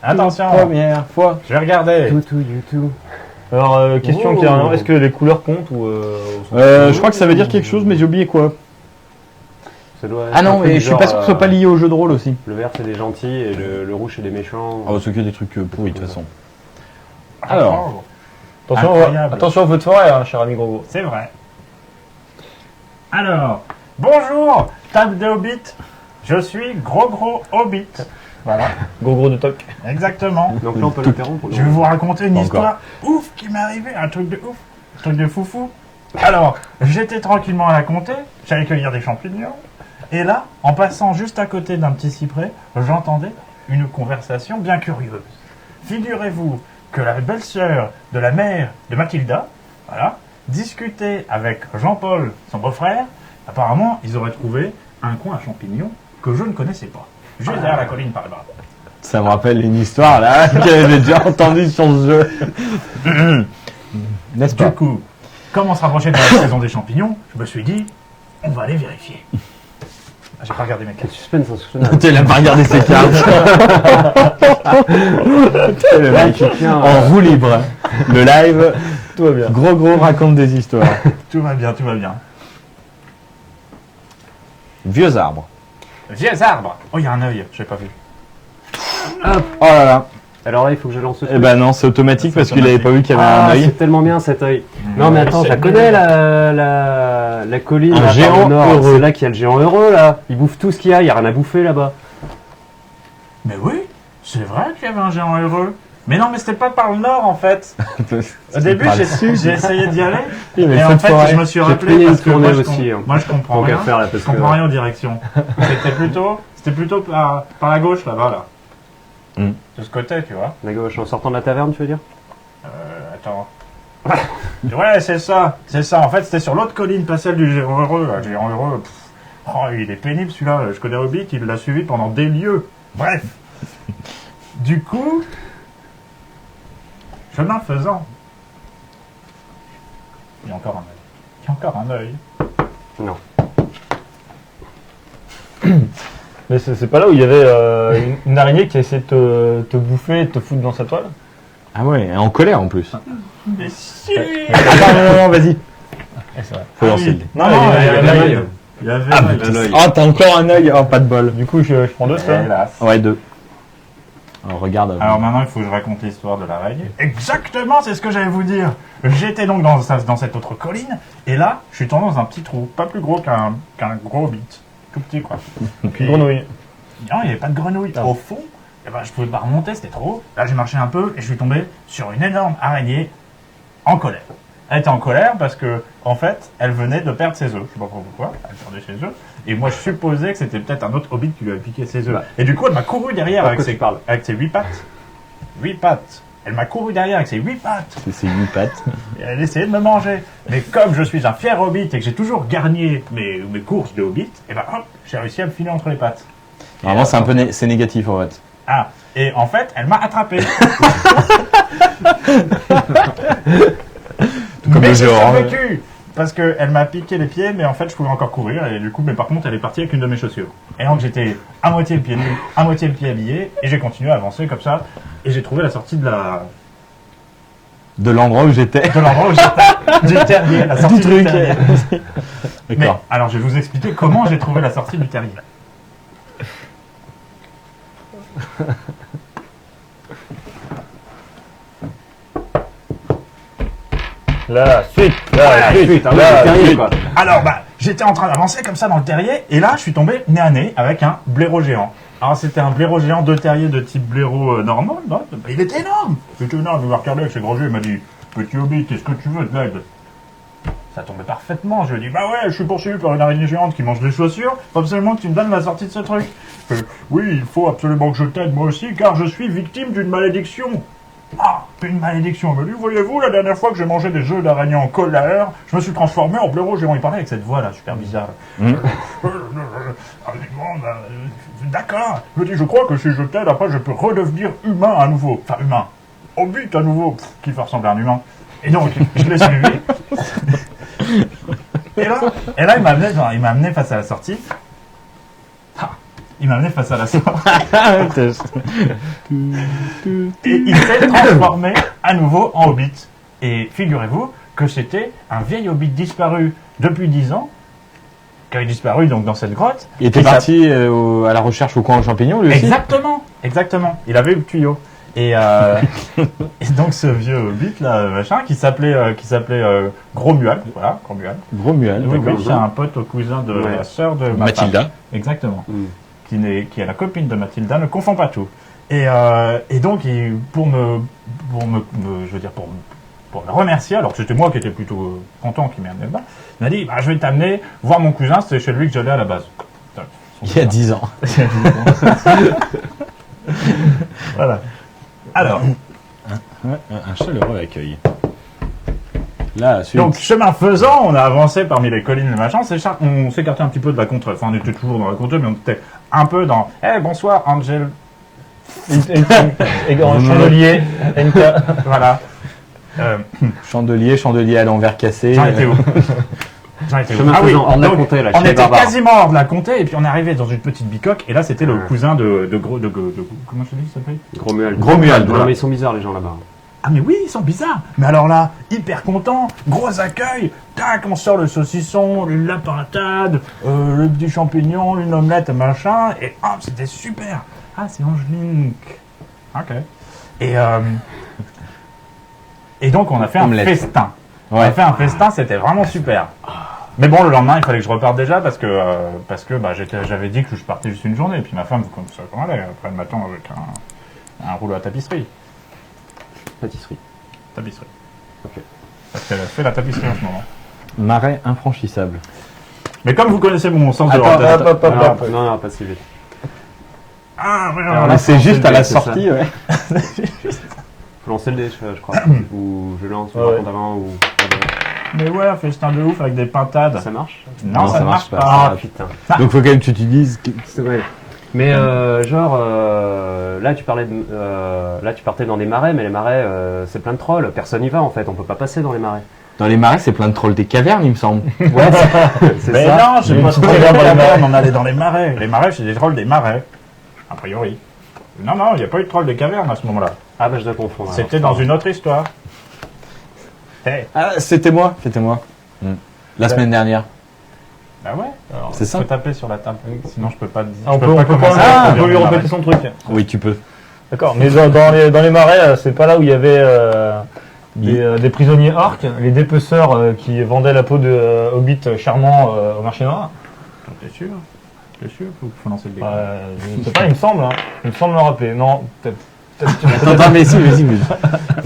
Attention. Première fois. Je vais regarder. Tout, YouTube. Alors, question Oh. Pierre, est-ce que les couleurs comptent ou Je crois que ça veut dire quelque chose, mais j'ai oublié quoi. Ça doit être Ah un non, truc et du je suis genre, pas sûr que ce soit pas lié au jeu de rôle aussi. Le vert c'est des gentils et le rouge c'est des méchants. Oh, c'est que des trucs pourris de toute façon. Alors. Attention, Incroyable. attention au feu de forêt, hein, cher ami Grogo. C'est vrai. Alors, bonjour, table de Hobbit. Je suis Gros Hobbit. Voilà, Gros de toc. exactement. Donc là on peut l'interrompre. Je vais vous raconter une Pas histoire ouf qui m'est arrivée, un truc de ouf, un truc de foufou. Alors, j'étais tranquillement à la comté, j'allais cueillir des champignons, et là, en passant juste à côté d'un petit cyprès, j'entendais une conversation bien curieuse. Figurez-vous que la belle-sœur de la mère de Mathilda, voilà, discutait avec Jean-Paul, son beau-frère. Apparemment, ils auraient trouvé un coin à champignons que je ne connaissais pas. Juste derrière la colline par là-bas. Ça me rappelle une histoire là que j'ai déjà entendue sur ce jeu. N'est-ce Du pas? coup, comme on se rapprochait de la saison des champignons, je me suis dit, on va aller vérifier. Ah, j'ai pas regardé mes Quel cartes. suspense insoutenable. Tu l'as pas regardé ses cartes. Le mec en roue libre. Le live, Tout va bien. gros raconte des histoires. Tout va bien, tout va bien. Vieux arbres. Vieux arbre. Oh, il y a un œil, je l'ai pas vu. Oh là là. Alors là, il faut que je lance le Eh truc. ben non, c'est automatique C'est parce qu'il avait pas vu qu'il y avait Ah, un œil. c'est tellement bien cet œil. Non mais attends, c'est je la nul. connais la colline. Un là, par géant le nord. heureux. C'est là qu'il y a le géant heureux là. Il bouffe tout ce qu'il y a, il y a rien à bouffer là-bas. Mais oui, c'est vrai qu'il y avait un géant heureux. Mais non, mais c'était pas par le nord en fait. Au début, par le j'ai essayé d'y aller. Il y avait Et en cette fait, forêt. je me suis J'ai rappelé pris une parce que tournée moi, aussi, hein. moi, je comprends Tant qu'à rien. faire là, parce Je comprends que- rien aux directions. C'était plutôt par la gauche là-bas là. Hmm. De ce côté, tu vois. La gauche, en sortant de la taverne, tu veux dire? Attends. Ouais, c'est ça. C'est ça. En fait, c'était sur l'autre colline, pas celle du géant heureux. Le géant heureux, oh, il est pénible celui-là. Je connais Hobbit, il l'a suivi pendant des lieues. Bref. Du coup, chemin faisant, il y a encore un œil. Il y a encore un œil. Non. Mais c'est pas là où il y avait une araignée qui a essayé de te bouffer et de te foutre dans sa toile? Ah ouais, en colère en plus. Mais si. Attends, non, vas-y. Ouais, c'est vrai. Faut Ah lancer oui. le dé. Non, Ah, non, il y avait un œil. Il y avait Ah un œil. putain. Oh, t'as encore un œil. Oh, pas de bol. Du coup, je prends deux, ça. Hélas. Ouais, 2. Alors regarde. Alors maintenant, il faut que je raconte l'histoire de l'araignée. Exactement, c'est ce que j'allais vous dire. J'étais donc dans cette autre colline, et là, je suis tombé dans un petit trou, pas plus gros qu'un gros hobbit. Tout petit, quoi. Une grenouille. Non, il n'y avait pas de grenouille. Ah. Au fond, eh ben, je pouvais pas remonter, c'était trop haut. Là, j'ai marché un peu, et je suis tombé sur une énorme araignée en colère. Elle était en colère parce que, en fait, elle venait de perdre ses œufs. Je sais pas pourquoi, elle perdait ses œufs. Et moi, je supposais que c'était peut-être un autre hobbit qui lui avait piqué ses œufs. Bah. Et du coup, elle m'a couru derrière Pourquoi avec tu ses, parles avec ses 8 pattes. 8 pattes. Elle m'a couru derrière avec ses 8 pattes. C'est 8 pattes. Et elle essayait de me manger. Mais comme je suis un fier hobbit et que j'ai toujours garni mes courses de hobbit, et ben hop, j'ai réussi à me filer entre les pattes. Normalement, c'est un peu c'est négatif en fait. Ah, et en fait, elle m'a attrapé. Comme mais le j'ai géant. survécu parce qu'elle m'a piqué les pieds, mais en fait, je pouvais encore courir. Et du coup, mais par contre, elle est partie avec une de mes chaussures. Et donc, j'étais à moitié le pied nu, à moitié le pied habillé, et j'ai continué à avancer comme ça. Et j'ai trouvé la sortie de De l'endroit où j'étais. l'endroit où j'étais, du terrier, la sortie Du du truc. terrier. Mais D'accord. alors, je vais vous expliquer comment j'ai trouvé la sortie du terrier. La suite. Ah, putain, ouais, le terrier, quoi. Alors, bah, j'étais en train d'avancer comme ça dans le terrier, et là, je suis tombé nez à nez avec un blaireau géant. Alors, c'était un blaireau géant de terrier de type blaireau normal, non? Il était énorme. Il était énorme, il m'a regardé avec ses gros yeux, il m'a dit, petit hobbit, qu'est-ce que tu veux de l'aide? Ça tombait parfaitement, je lui ai dit, bah ouais, je suis poursuivi par une araignée géante qui mange des chaussures, faut absolument que tu me donnes la sortie de ce truc. Oui, il faut absolument que je t'aide moi aussi, car je suis victime d'une malédiction. Ah, une malédiction. Il m'a dit, voyez-vous, la dernière fois que j'ai mangé des œufs d'araignée en colère, je me suis transformé en blaireau géant. Il parlait avec cette voix-là, super bizarre. D'accord. Je me dis, je crois que si je t'aide, après, je peux redevenir humain à nouveau. Enfin, humain. Hobbit à nouveau. Pff, qui fait ressembler à un humain. Et donc, je l'ai suivi. Et là, il m'a amené face à la sortie. Ah, il m'a amené face à la sortie. Et il s'est transformé à nouveau en hobbit. Et figurez-vous que c'était un vieil hobbit disparu depuis 10 ans, qui avait disparu donc dans cette grotte. Il était Et ça- parti à la recherche au coin aux champignons lui aussi. Exactement, exactement. Il avait eu le tuyau. Et, et donc ce vieux hobbit là, machin, qui s'appelait Gros Mual, voilà, Gros Mual. Gros mual. Oui, d'accord. oui, c'est un pote au cousin de Ouais. la sœur de ma Mathilda. femme. Exactement. Mm. Qui est la copine de Mathilda, ne confond pas tout. Et donc, pour pour le remercier, alors que c'était moi qui étais plutôt content qu'il m'ait amené là-bas, il m'a dit, bah, je vais t'amener voir mon cousin, c'était chez lui que j'allais à la base. Il y a 10 ans. Voilà. Alors, Un chaleureux accueil. Là, suite. donc, chemin faisant, on a avancé parmi les collines et les machins, on s'écartait un petit peu de la contrée. Enfin, on était toujours dans la contrée, mais on était un peu dans, bonsoir, Angel. Et chandelier, NK. Voilà. Chandelier à l'envers cassé. J'en étais où J'en étais où Chemin faisant, hors de la comté, là, on chez les était barbares. quasiment hors de la comté, et puis on est arrivé dans une petite bicoque, et là, c'était le cousin de comment je te dis, ça s'appelle Gromuald. Gromuald, Non, voilà. mais ils sont bizarres, les gens là-bas. Ah mais oui, ils sont bizarres. Mais alors là, hyper content, gros accueil, tac, on sort le saucisson, la pintade, le petit champignon, une omelette, machin, et hop, c'était super. Ah, c'est Angeline. Ok. Et donc on a fait Omelette. un festin. On Ouais. a fait un festin, c'était vraiment super. Mais bon, le lendemain, il fallait que je reparte déjà parce que bah, j'avais dit que je partais juste une journée. Et puis ma femme, vous connaissez comment elle est, après elle m'attend avec un rouleau à tapisserie. Pâtisserie. Tapisserie. Ok. Parce qu'elle fait la tapisserie en ce moment. Marais infranchissable. Mais comme vous connaissez mon sens de Attends, l'orientation... hop, hop, hop, hop. Non, pas si vite. Ah, ouais, Alors ouais, là, Mais c'est juste à la c'est ça. sortie, ouais. Faut lancer le dé, je crois. Ou je lance, ou Ouais. je raconte avant, ou. mais ouais, un festin de ouf avec des pintades. Ça marche? Non, ça marche pas. Ah putain. Donc faut quand même que tu utilises. C'est vrai. Mais genre, là tu parlais là tu partais dans des marais, mais les marais c'est plein de trolls. Personne n'y va en fait. On peut pas passer dans les marais. Dans les marais, c'est plein de trolls des cavernes, il me semble. Ouais, c'est Mais ça. non, j'ai Il y a pas une petite trouvé caverne dans les caverne, marais. on allait dans les marais. Les marais, c'est des trolls des marais. A priori. Non, il n'y a pas eu de troll des cavernes à ce moment-là. Ah bah je dois confondre. C'était dans une autre histoire. Hey. Ah, c'était moi. La semaine dernière. Bah ouais. Alors, C'est ça. faut taper sur la table. Sinon, je peux pas te dire. Ah, on je peut commencer pas- à on peut lui dire répéter des son truc. Oui, tu peux. D'accord, mais dans les marais, c'est pas là où il y avait des prisonniers orques, les dépeceurs qui vendaient la peau de hobbit charmant au marché noir. T'es sûr? T'es sûr? Faut lancer le dé. Je sais pas, il me semble, hein. Il me semble me rappeler. Non, peut-être. Attends, mais si, vas-y.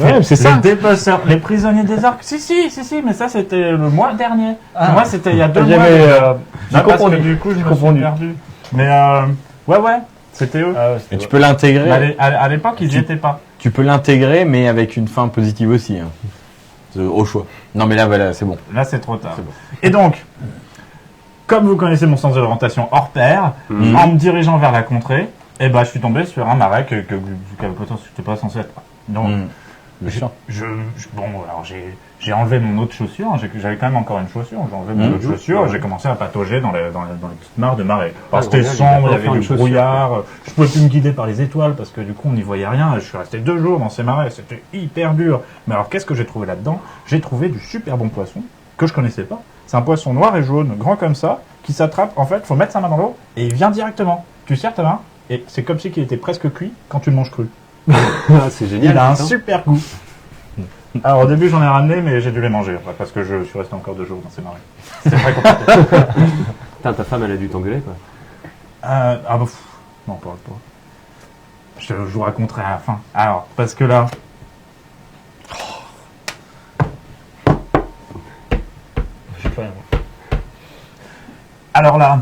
Ouais, c'est ça. Les dépeceurs, les prisonniers des orques. Si, mais ça c'était le mois dernier. Moi c'était il y a 2 mois. J'avais. J'ai Non, parce que confondu. du coup, je J'ai me confondu. suis perdu. Mais ouais, c'était eux. Ah, ouais, c'était Et tu peux l'intégrer. Mais à l'époque, ils n'y étaient pas. Tu peux l'intégrer, mais avec une fin positive aussi. Hein. Au choix. Non, mais là, voilà, c'est bon. Là, c'est trop tard. Et donc, comme vous connaissez mon sens de l'orientation hors pair, en me dirigeant vers la contrée, je suis tombé sur un marais que j'étais pas censé être. Donc, Bien sûr. bon, alors j'ai enlevé mon autre chaussure. J'avais quand même encore une chaussure. J'ai enlevé mon autre chaussure. J'ai commencé à patauger dans les petites mares de marais. Alors c'était Gromuald, sombre, il y il a pas avait fait du une chaussure. brouillard. Je pouvais plus me guider par les étoiles parce que du coup on n'y voyait rien. Je suis resté 2 jours dans ces marais. C'était hyper dur. Mais alors qu'est-ce que j'ai trouvé là-dedans? J'ai trouvé du super bon poisson que je connaissais pas. C'est un poisson noir et jaune, grand comme ça, qui s'attrape. En fait, faut mettre sa main dans l'eau et il vient directement. Tu serres ta main et c'est comme si il était presque cuit quand tu le manges cru. Ah, c'est génial. Il a un putain. super goût. Alors au début j'en ai ramené mais j'ai dû les manger après, parce que je suis resté encore 2 jours dans ces marais. C'était très compliqué. Putain, ta femme elle a dû t'engueuler quoi. Non pas. Je vous raconterai à la fin. Alors parce que là. Je sais pas, moi. Alors là,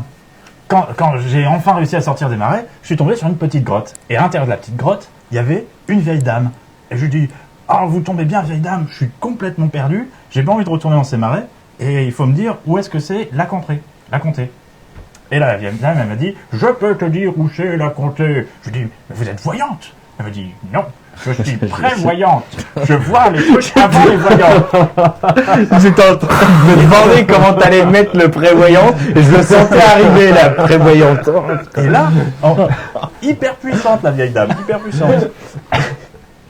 quand j'ai enfin réussi à sortir des marais, je suis tombé sur une petite grotte. Et à l'intérieur de la petite grotte, il y avait une vieille dame. Et je lui dis, ah vous tombez bien vieille dame, je suis complètement perdu, j'ai pas envie de retourner dans ces marais, et il faut me dire où est-ce que c'est la contrée. Et là, la vieille dame, elle m'a dit, je peux te dire où c'est la contrée. Je lui dis, mais vous êtes voyante? Elle me dit, non, je suis prévoyante. Je vois les trucs avant les voyantes. J'étais en train de me demander comment t'allais mettre le prévoyant et je le sentais arriver, la prévoyante. Et là, hyper puissante la vieille dame, hyper puissante.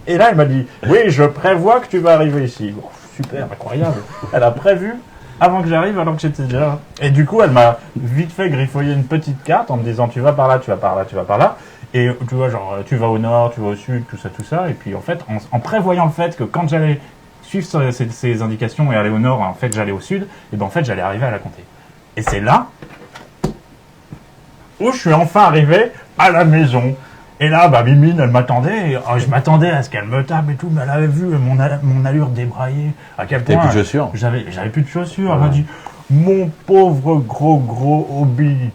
Et là, elle m'a dit, oui, je prévois que tu vas arriver ici. Oh, super, incroyable. Elle a prévu avant que j'arrive, alors que j'étais déjà là. Et du coup, elle m'a vite fait griffoyer une petite carte en me disant, tu vas par là, tu vas par là, tu vas par là. Et tu vois, genre, tu vas au nord, tu vas au sud, tout ça. Et puis, en fait, en prévoyant le fait que quand j'allais suivre ces indications et aller au nord, en fait, j'allais au sud, et ben en fait, j'allais arriver à la comté. Et c'est là où je suis enfin arrivé à la maison. Et là, bah, Mimine, elle m'attendait. Je m'attendais à ce qu'elle me tape et tout, mais elle avait vu mon allure débraillée. À quel T'avais point plus de chaussures. j'avais plus de chaussures. Elle m'a dit, mon pauvre gros hobbit,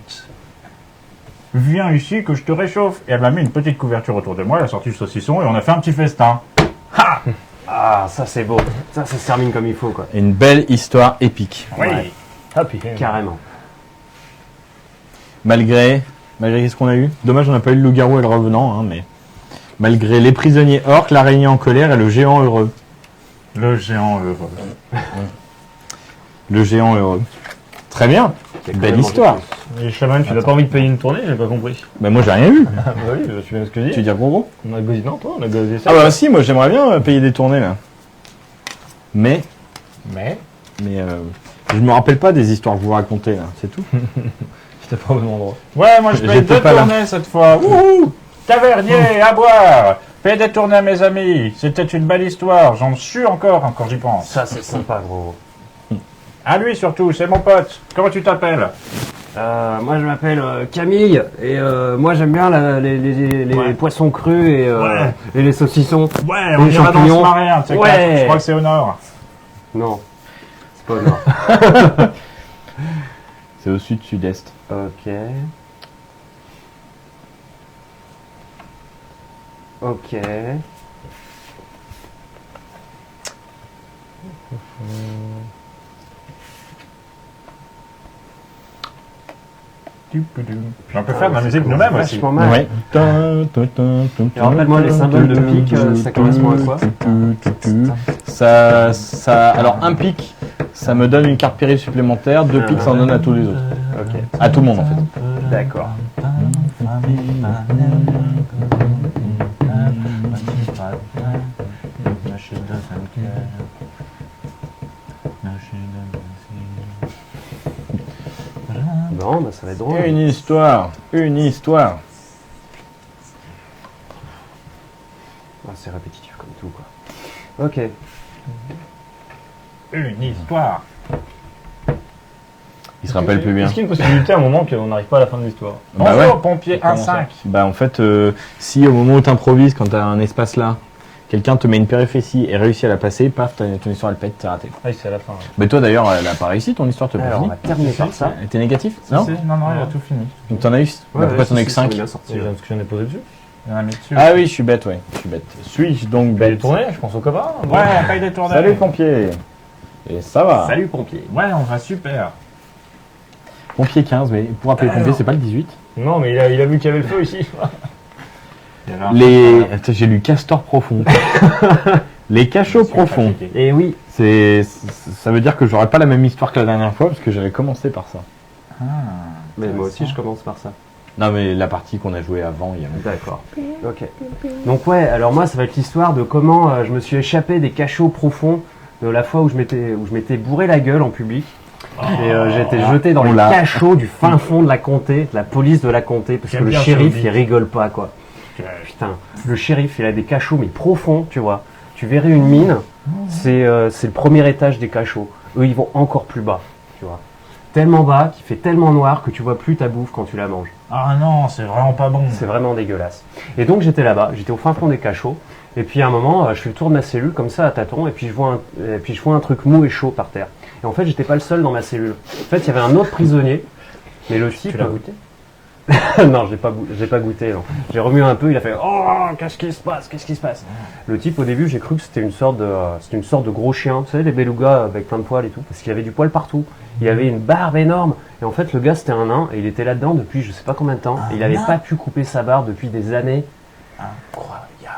viens ici que je te réchauffe. Et elle m'a mis une petite couverture autour de moi, elle a sorti le saucisson et on a fait un petit festin. Ha! Ah, ça c'est beau. Ça se termine comme il faut, quoi. Une belle histoire épique. Oui. Ouais. Ah, puis, Carrément. Malgré qu'est-ce qu'on a eu? Dommage, on n'a pas eu le loup-garou et le revenant, hein, mais malgré les prisonniers orques, l'araignée en colère et le géant heureux. Le géant heureux. Le géant heureux. Très bien. Il y a quand Belle même histoire. mangé Et Chaman, tu n'as pas envie de payer une tournée? J'ai pas compris. Bah moi j'ai rien vu. Ah, bah oui, je suis bien ce que je Tu dis. veux dire gros? On a gosé, non, toi, on a gosé ça. Ah bah si, moi j'aimerais bien payer des tournées là. Mais je me rappelle pas des histoires que vous racontez là, c'est tout. J'étais pas au bon endroit. Ouais, moi je paye J'étais 2 pas là. tournées cette fois. Wouhou! Tavernier, à boire! Paye des tournées à mes amis. C'était une belle histoire. J'en suis encore quand j'y pense. Ça c'est sympa, gros. À lui surtout, c'est mon pote. Comment tu t'appelles? Moi je m'appelle Camille et moi j'aime bien les Ouais. poissons crus Ouais. et les saucissons. Ouais, on Les ira dans champignons. ce marais, hein, tu sais Ouais. quoi, je crois que c'est au nord. Non, c'est pas au nord. C'est au sud-sud-est. Ok. Ok. On peut faire de la musique nous-mêmes aussi. Vachement mal. Ouais. Et rappelle-moi les symboles de pique, ça correspond à quoi? Alors un pic, ça me donne une carte péril supplémentaire. 2 pics, ça en donne à tous les autres. Ok. À tout le monde en fait. D'accord. Bon, bah ça va être drôle. Une histoire. Ah, c'est répétitif comme tout, quoi. Ok. Une histoire. Il se rappelle plus bien. Est-ce qu'il y a une possibilité à un moment qu'on n'arrive pas à la fin de l'histoire? Bah Bonjour, ouais. pompier Comment ça 1-5. Bah en fait, si au moment où tu improvises, quand tu as un espace là, quelqu'un te met une péripétie et réussit à la passer, paf, ton histoire elle pète, t'es raté. Ah oui, c'est à la fin. Ouais. Mais toi d'ailleurs, elle a pas réussi ton histoire, t'as pas Alors, on fini. va terminer par ça. Elle était négatif Non, non, il a tout fini. Donc t'en as eu. Bah, pourquoi t'en as eu que 5 bien sorti. Parce que j'en ai posé dessus. Il y en a mis dessus. Ah oui, je suis bête, ouais. Je suis bête. Suis-je donc Belle bête? tournée, je pense au copain. Ouais, paye des tournées. Salut pompier. Et ça va. Salut, pompier. Ouais, on va super. Pompier 15, mais pour appeler pompier, c'est pas le 18. Non, mais il a vu qu'il y avait le feu ici. Il y avait un- Les. Attends, j'ai lu castor profond. Les cachots profonds. Et oui. Ça veut dire que j'aurai pas la même histoire que la dernière fois parce que j'avais commencé par ça. Mais moi aussi, je commence par ça. Non mais la partie qu'on a jouée avant, il y a longtemps. D'accord. Ok. Donc ouais, alors moi, ça va être l'histoire de comment je me suis échappé des cachots profonds de la fois où je m'étais bourré la gueule en public. Et j'ai été jeté dans les Oula. cachots du fin fond de la comté, de la police de la comté, parce que J'aime le bien ce shérif, hobby. il rigole pas, quoi. Putain, le shérif, il a des cachots, mais profonds, tu vois. Tu verrais une mine, c'est le premier étage des cachots. Eux, ils vont encore plus bas, tu vois. Tellement bas, qu'il fait tellement noir que tu vois plus ta bouffe quand tu la manges. Ah non, c'est vraiment pas bon. C'est vraiment dégueulasse. Et donc j'étais là-bas, j'étais au fin fond des cachots. Et puis à un moment, je fais le tour de ma cellule comme ça à tâtons, et puis je vois un truc mou et chaud par terre. Et en fait, j'étais pas le seul dans ma cellule. En fait, il y avait un autre prisonnier, mais le type. Tu l'as goûté? Non, j'ai pas goûté. Non. J'ai remué un peu. Il a fait oh, qu'est-ce qui se passe? Qu'est-ce qui se passe? Le type, au début, j'ai cru que c'était une sorte de gros chien. Vous savez, les belugas avec plein de poils et tout, parce qu'il avait du poil partout. Il avait une barbe énorme. Et en fait, le gars, c'était un nain, et il était là-dedans depuis je sais pas combien de temps. Et il avait pas pu couper sa barbe depuis des années.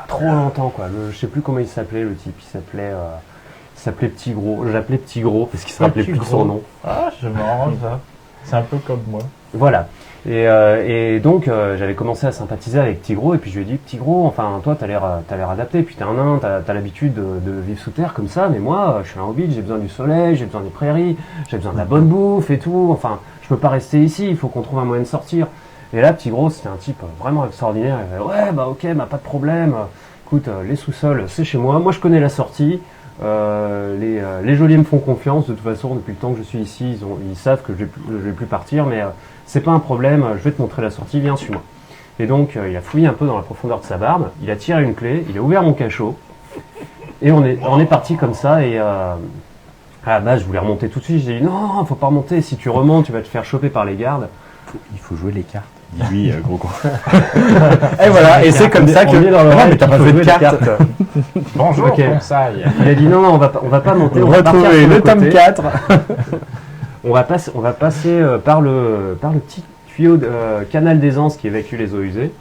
Trop longtemps, quoi. Je sais plus comment il s'appelait, le type. Il s'appelait Petit Gros. J'appelais Petit Gros parce qu'il se rappelait Petit plus de son Gros. nom. Ah, je me rends ça. C'est un peu comme moi. Voilà. Et donc j'avais commencé à sympathiser avec Petit Gros et puis je lui ai dit Petit Gros, enfin toi t'as l'air adapté, puis t'es un nain, t'as l'habitude de vivre sous terre comme ça, mais moi je suis un hobbit, j'ai besoin du soleil, j'ai besoin des prairies, j'ai besoin de la bonne bouffe et tout, enfin je peux pas rester ici, il faut qu'on trouve un moyen de sortir. Et là Petit Gros c'était un type vraiment extraordinaire, il avait ouais bah ok bah pas de problème, écoute les sous-sols c'est chez moi je connais la sortie. Les geôliers me font confiance de toute façon depuis le temps que je suis ici, ils savent que je vais plus partir, mais c'est pas un problème, je vais te montrer la sortie, viens suis-moi. Et donc, il a fouillé un peu dans la profondeur de sa barbe, il a tiré une clé, il a ouvert mon cachot, et on est parti comme ça, et à la base, je voulais remonter tout de suite, j'ai dit non, faut pas remonter, si tu remontes, tu vas te faire choper par les gardes. Il faut jouer les cartes. Oui, gros con. Et voilà, et c'est comme ça que. Non, mais t'as pas joué de cartes. Bonjour, Ok. conseil. Il a dit non, on va pas monter, on va partir Retrouver sur le côté. tome 4. On va passer par le petit tuyau de canal d'aisance qui évacue les eaux usées.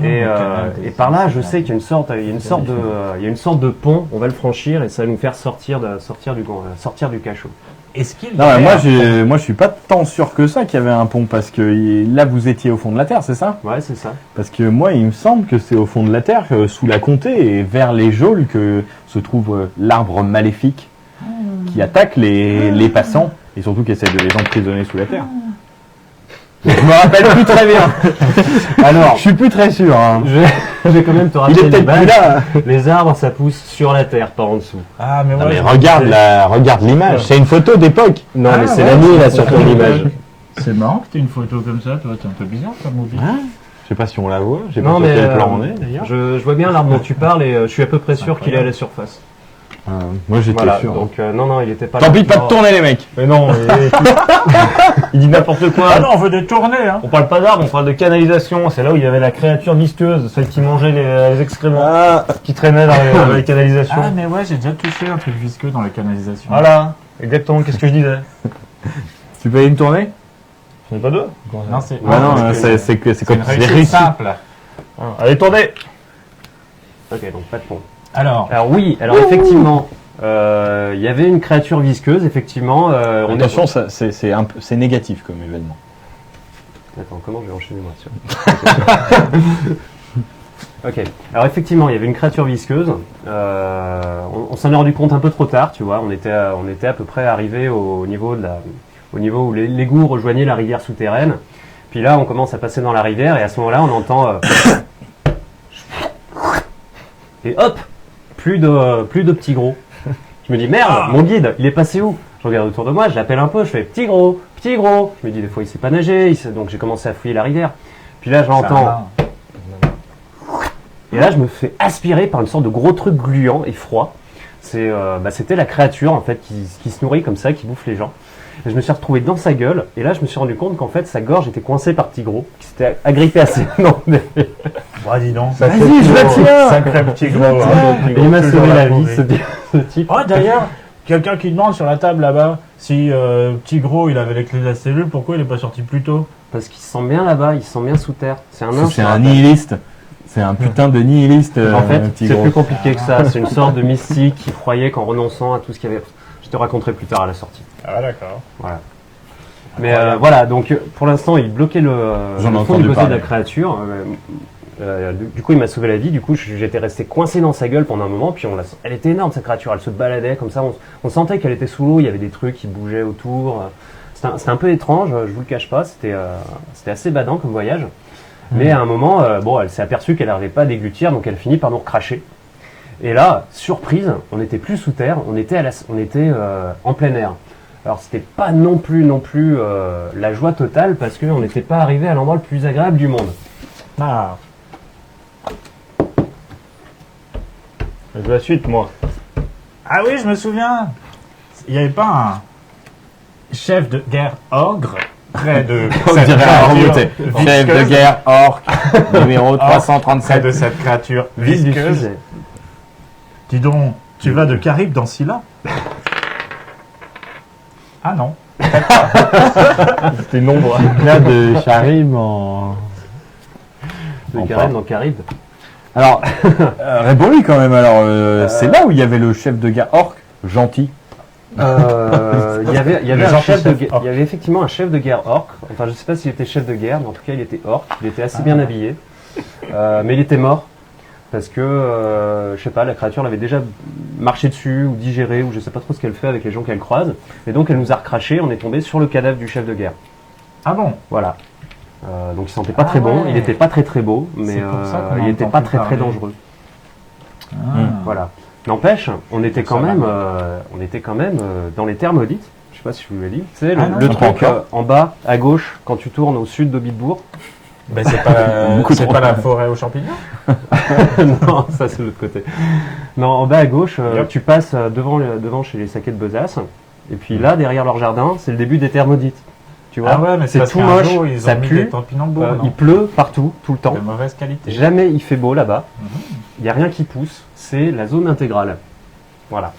Et par là, je sais qu'il y a une sorte de pont. On va le franchir et ça va nous faire sortir du cachot. Est-ce qu'il y Non, avait mais moi je suis pas tant sûr que ça qu'il y avait un pont parce que là vous étiez au fond de la terre, c'est ça? Ouais, c'est ça. Parce que moi il me semble que c'est au fond de la terre, sous la comté et vers les geôles que se trouve l'arbre maléfique qui attaque les passants et surtout qui essaie de les emprisonner sous la terre. Je me rappelle plus très bien. Alors, Je suis plus très sûr. Hein. je vais quand même te Il rappeler est peut-être plus là. Les arbres, ça pousse sur la terre, pas en dessous. Ah, mais Non, ouais, mais je- regarde l'image. C'est une photo d'époque. Non, Ah, mais c'est ouais, la nuit là c'est sur ton image. C'est marrant que tu aies une photo comme ça, toi, t'es un peu bizarre comme mobile. Je sais pas si on la voit. Je sais Non, pas sur mais quel plan on est d'ailleurs. je vois bien l'arbre dont tu parles et je suis à peu près sûr qu'il est à la surface. Moi j'étais Voilà, sûr. donc non, il était pas Tant là. pis pas de Non. tourner les mecs. Mais non, il dit n'importe quoi. Ah non, on veut détourner, hein. On parle pas d'arbre, on parle de canalisation. C'est là où il y avait la créature visqueuse, celle qui mangeait les excréments, qui traînait dans les canalisations. Ah, mais ouais, j'ai déjà touché un truc visqueux dans la canalisation. Voilà, exactement, qu'est-ce que je disais. Tu peux aller me tourner? J'en ai pas deux. Non, c'est Ouais, non, c'est c'est quand une tu les réussite réussis. simple. Allez, tournez. Ok, donc pas de pont. Alors, Alors oui, effectivement, il y avait une créature visqueuse, effectivement. Attention, c'est négatif comme événement. Attends, comment je vais enchaîner moi sur... Ok, alors effectivement, il y avait une créature visqueuse. On s'en est rendu compte un peu trop tard, tu vois. On était à peu près arrivé au niveau où l'égout rejoignait la rivière souterraine. Puis là, on commence à passer dans la rivière et à ce moment-là, on entend et hop, plus de petits gros. Je me dis merde, mon guide, il est passé où? Je regarde autour de moi, je l'appelle un peu, je fais petit gros, petit gros. Je me dis des fois il sait pas nager, donc j'ai commencé à fouiller la rivière. Puis là, j'entends. Et là, je me fais aspirer par une sorte de gros truc gluant et froid. C'était la créature en fait qui se nourrit comme ça, qui bouffe les gens. Et je me suis retrouvé dans sa gueule. Et là, je me suis rendu compte qu'en fait, sa gorge était coincée par petit gros, qui s'était agrippé à ses dents. Et bah, dis donc. Vas-y, je la tiens. Sacré petit gros. Hein. il m'a sauvé la vie, ce ce type. Oh, d'ailleurs, quelqu'un qui demande sur la table là-bas si petit gros il avait les clés de la cellule, pourquoi il est pas sorti plus tôt? Parce qu'il se sent bien là-bas, il se sent bien sous terre. C'est un nain. C'est un nihiliste. C'est un putain de nihiliste. En fait, petit c'est gros. plus compliqué que ça. C'est une sorte de mystique qui croyait qu'en renonçant à tout ce qu'il y avait. Je te raconterai plus tard à la sortie. Ah, d'accord. Voilà. Mais voilà, donc pour l'instant, il bloquait le J'en ai fond entendu du côté de parler. la créature. Du coup, il m'a sauvé la vie. Du coup, j'étais resté coincé dans sa gueule pendant un moment. Puis elle était énorme cette créature. Elle se baladait comme ça. On sentait qu'elle était sous l'eau. Il y avait des trucs qui bougeaient autour. C'était un peu étrange. Je vous le cache pas. C'était assez badant comme voyage. Mais à un moment, elle s'est aperçue qu'elle n'arrivait pas à déglutir, donc elle finit par nous recracher. Et là, surprise, on n'était plus sous terre, on était en plein air. Alors c'était pas non plus la joie totale parce qu'on n'était pas arrivé à l'endroit le plus agréable du monde. Ah. Je veux la suite, moi. Ah oui, je me souviens. Il n'y avait pas un chef de guerre ogre près de On cette dirait un créature remonté. Chef de visqueuse, guerre, orc, numéro près 337. de cette créature Vite du visqueuse. sujet. Dis donc, tu vas de Caribe dans Scylla? Ah non. C'était nombre. Là de Charib en. Le En Caraïbe part. dans le Caraïbe. Alors, réponds-lui quand même. Alors, c'est là où il y avait le chef de guerre orc, gentil. Il y avait Le un gentil chef de chef guerre. orc. Il y avait effectivement un chef de guerre orc. Enfin, je sais pas s'il était chef de guerre, mais en tout cas, il était orc. Il était assez bien habillé, mais il était mort parce que je sais pas, la créature l'avait déjà marché dessus ou digéré ou je sais pas trop ce qu'elle fait avec les gens qu'elle croise. Et donc, elle nous a recraché. On est tombé sur le cadavre du chef de guerre. Ah bon? Voilà. Donc, il sentait pas Ah très bon. ouais. Il n'était pas très très beau, mais C'est pour ça qu'on il en n'était entend pas plus très très parler. dangereux. Ah. Voilà. N'empêche, on était Ça quand va. même dans les terres maudites. Je sais pas si je vous l'ai dit. Tu sais, Ah non, le pas truc encore. en bas, à gauche, quand tu tournes au sud de Bitbourg. Ben, c'est pas, Beaucoup c'est trop. pas la forêt aux champignons? Non, ça c'est l'autre côté. Non, en bas à gauche, Yep. tu passes devant chez les saquets de Besace. Et puis là, derrière leur jardin, c'est le début des thermodites. Tu vois, Ah ouais, mais c'est parce tout qu'un moche, jour, ils ça ont mis pue, des topinambours, il pleut partout, tout le temps. de mauvaise qualité. Jamais il fait beau là-bas. Mhm. Il n'y a rien qui pousse. C'est la zone intégrale. Voilà,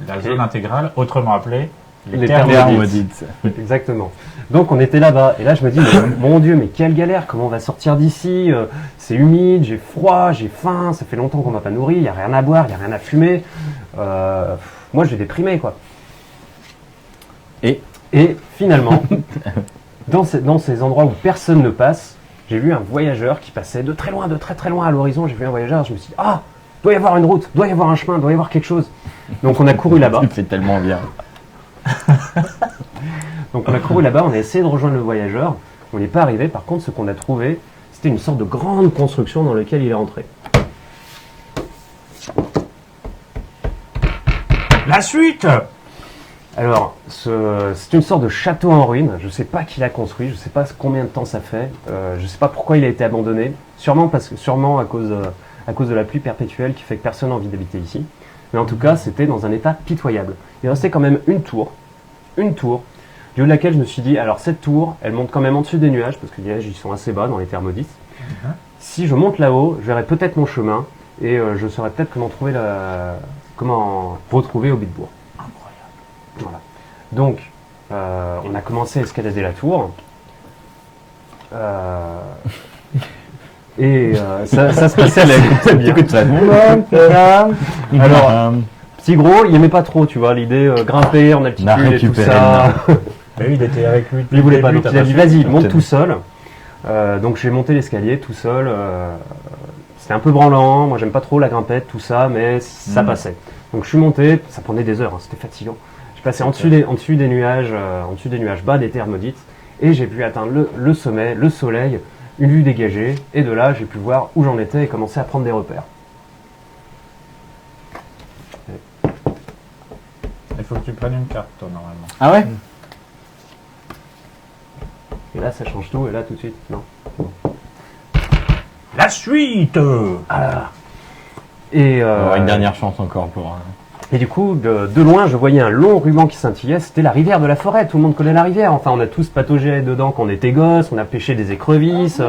La zone intégrale, autrement appelée Les Thermodites. exactement. Donc on était là-bas. Et là, je me dis, mais, mon Dieu, mais quelle galère. Comment on va sortir d'ici? C'est humide, j'ai froid, j'ai faim. Ça fait longtemps qu'on m'a pas nourri. Il n'y a rien à boire, il n'y a rien à fumer. Moi, j'ai déprimé, quoi. Et finalement, dans ces endroits où personne ne passe, j'ai vu un voyageur qui passait de très très loin à l'horizon. J'ai vu un voyageur, je me suis dit, ah, doit y avoir une route, doit y avoir un chemin, doit y avoir quelque chose. Donc on a couru là-bas. Tu le fais tellement bien. Donc on a couru là-bas, on a essayé de rejoindre le voyageur. On n'est pas arrivé. Par contre, ce qu'on a trouvé, c'était une sorte de grande construction dans laquelle il est entré. La suite! Alors, c'est une sorte de château en ruine. Je ne sais pas qui l'a construit, je ne sais pas combien de temps ça fait, je ne sais pas pourquoi il a été abandonné. Sûrement à cause de la pluie perpétuelle qui fait que personne n'a envie d'habiter ici. Mais en tout cas, c'était dans un état pitoyable. Il restait quand même une tour, du haut de laquelle je me suis dit, alors cette tour, elle monte quand même en dessus des nuages, parce que les nuages ils sont assez bas dans les thermodites. Si je monte là-haut, je verrai peut-être mon chemin, et je saurai peut-être comment retrouver Hobbitbourg. Voilà. Donc, on a commencé à escalader la tour. Ça se passait Alors, petit gros, il aimait pas trop, tu vois, l'idée grimper en altitude On a et tout récupéré ça. Mais oui, il était avec lui. Il voulait pas, donc il a dit vas-y, monte Putain. tout seul. Donc j'ai monté l'escalier tout seul. C'était un peu branlant, moi j'aime pas trop la grimpette, tout ça, mais ça passait. Donc je suis monté, ça prenait des heures, hein, c'était fatigant. Je passais en dessus des nuages bas des thermodites, et j'ai pu atteindre le sommet, le soleil, une vue dégagée, et de là j'ai pu voir où j'en étais et commencer à prendre des repères. Il faut que tu prennes une carte, toi, normalement. Ah ouais? Et là ça change tout, et là tout de suite, non. La suite! Et, On va avoir une dernière chance encore pour. Et du coup, de loin, je voyais un long ruban qui scintillait. C'était la rivière de la forêt. Tout le monde connaît la rivière. Enfin, on a tous pataugé dedans quand on était gosses. On a pêché des écrevisses.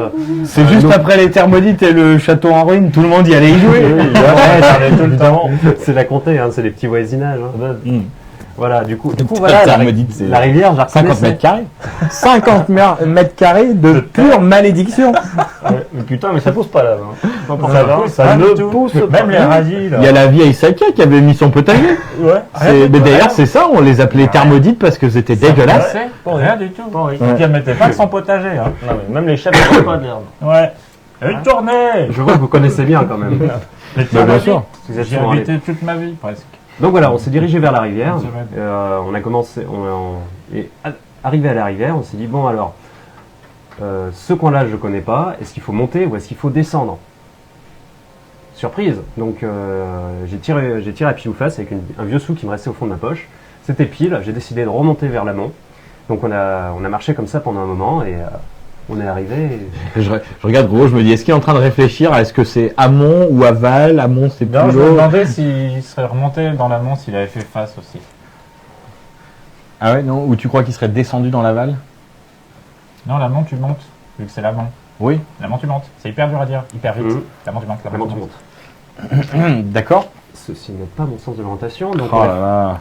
C'est juste donc- après les thermodites et le château en ruine, tout le monde y allait y jouer. tout le temps. C'est la comté, hein, c'est les petits voisinages. Hein. Voilà, du coup voilà, Thermodite, c'est la rivière, je la 50 reconnaissais. mètres carrés. 50 mètres carrés de pure malédiction. Ouais, mais putain, mais ça pousse pas là. Hein. Ça Ça ne ne pousse pousse pas. pas. Même les radis, là. Il y a la vieille Sakia qui avait mis son potager. Ouais. Mais d'ailleurs, c'est ça, on les appelait thermodites parce que c'était dégueulasse. Rien du tout. Pas vrai. Et puis elle mettait pas de son potager. Hein. Non, mais même les chats ne font pas de l'herbe. Ouais. Une tournée! Je vois que vous connaissez bien quand même. Mais Bah, bien sûr. Vous êtes J'ai souvent allés. habité toute ma vie, presque. Donc voilà, on s'est dirigé vers la rivière. Une semaine. On a commencé, et arrivé à la rivière, on s'est dit bon alors, ce coin-là je connais pas. Est-ce qu'il faut monter ou est-ce qu'il faut descendre? Surprise. Donc j'ai tiré à pile ou face avec un vieux sou qui me restait au fond de ma poche. C'était pile. J'ai décidé de remonter vers l'amont. Donc on a marché comme ça pendant un moment et on est arrivé. Je regarde gros, je me dis, est-ce qu'il est en train de réfléchir à est-ce que c'est amont ou aval? Amont, c'est Non, plus je me haut. demandais s'il serait remonté dans l'amont, s'il avait fait face aussi. Ah ouais, non? Ou tu crois qu'il serait descendu dans l'aval? Non, l'amont, tu montes, vu que c'est l'amont. Oui. L'amont, tu montes. C'est hyper dur à dire, hyper vite. Mhm. L'amont, tu montes, Vraiment, l'amont, tu tu montes. montes. D'accord. Ceci n'est pas mon sens de l'orientation. Donc Oh là là.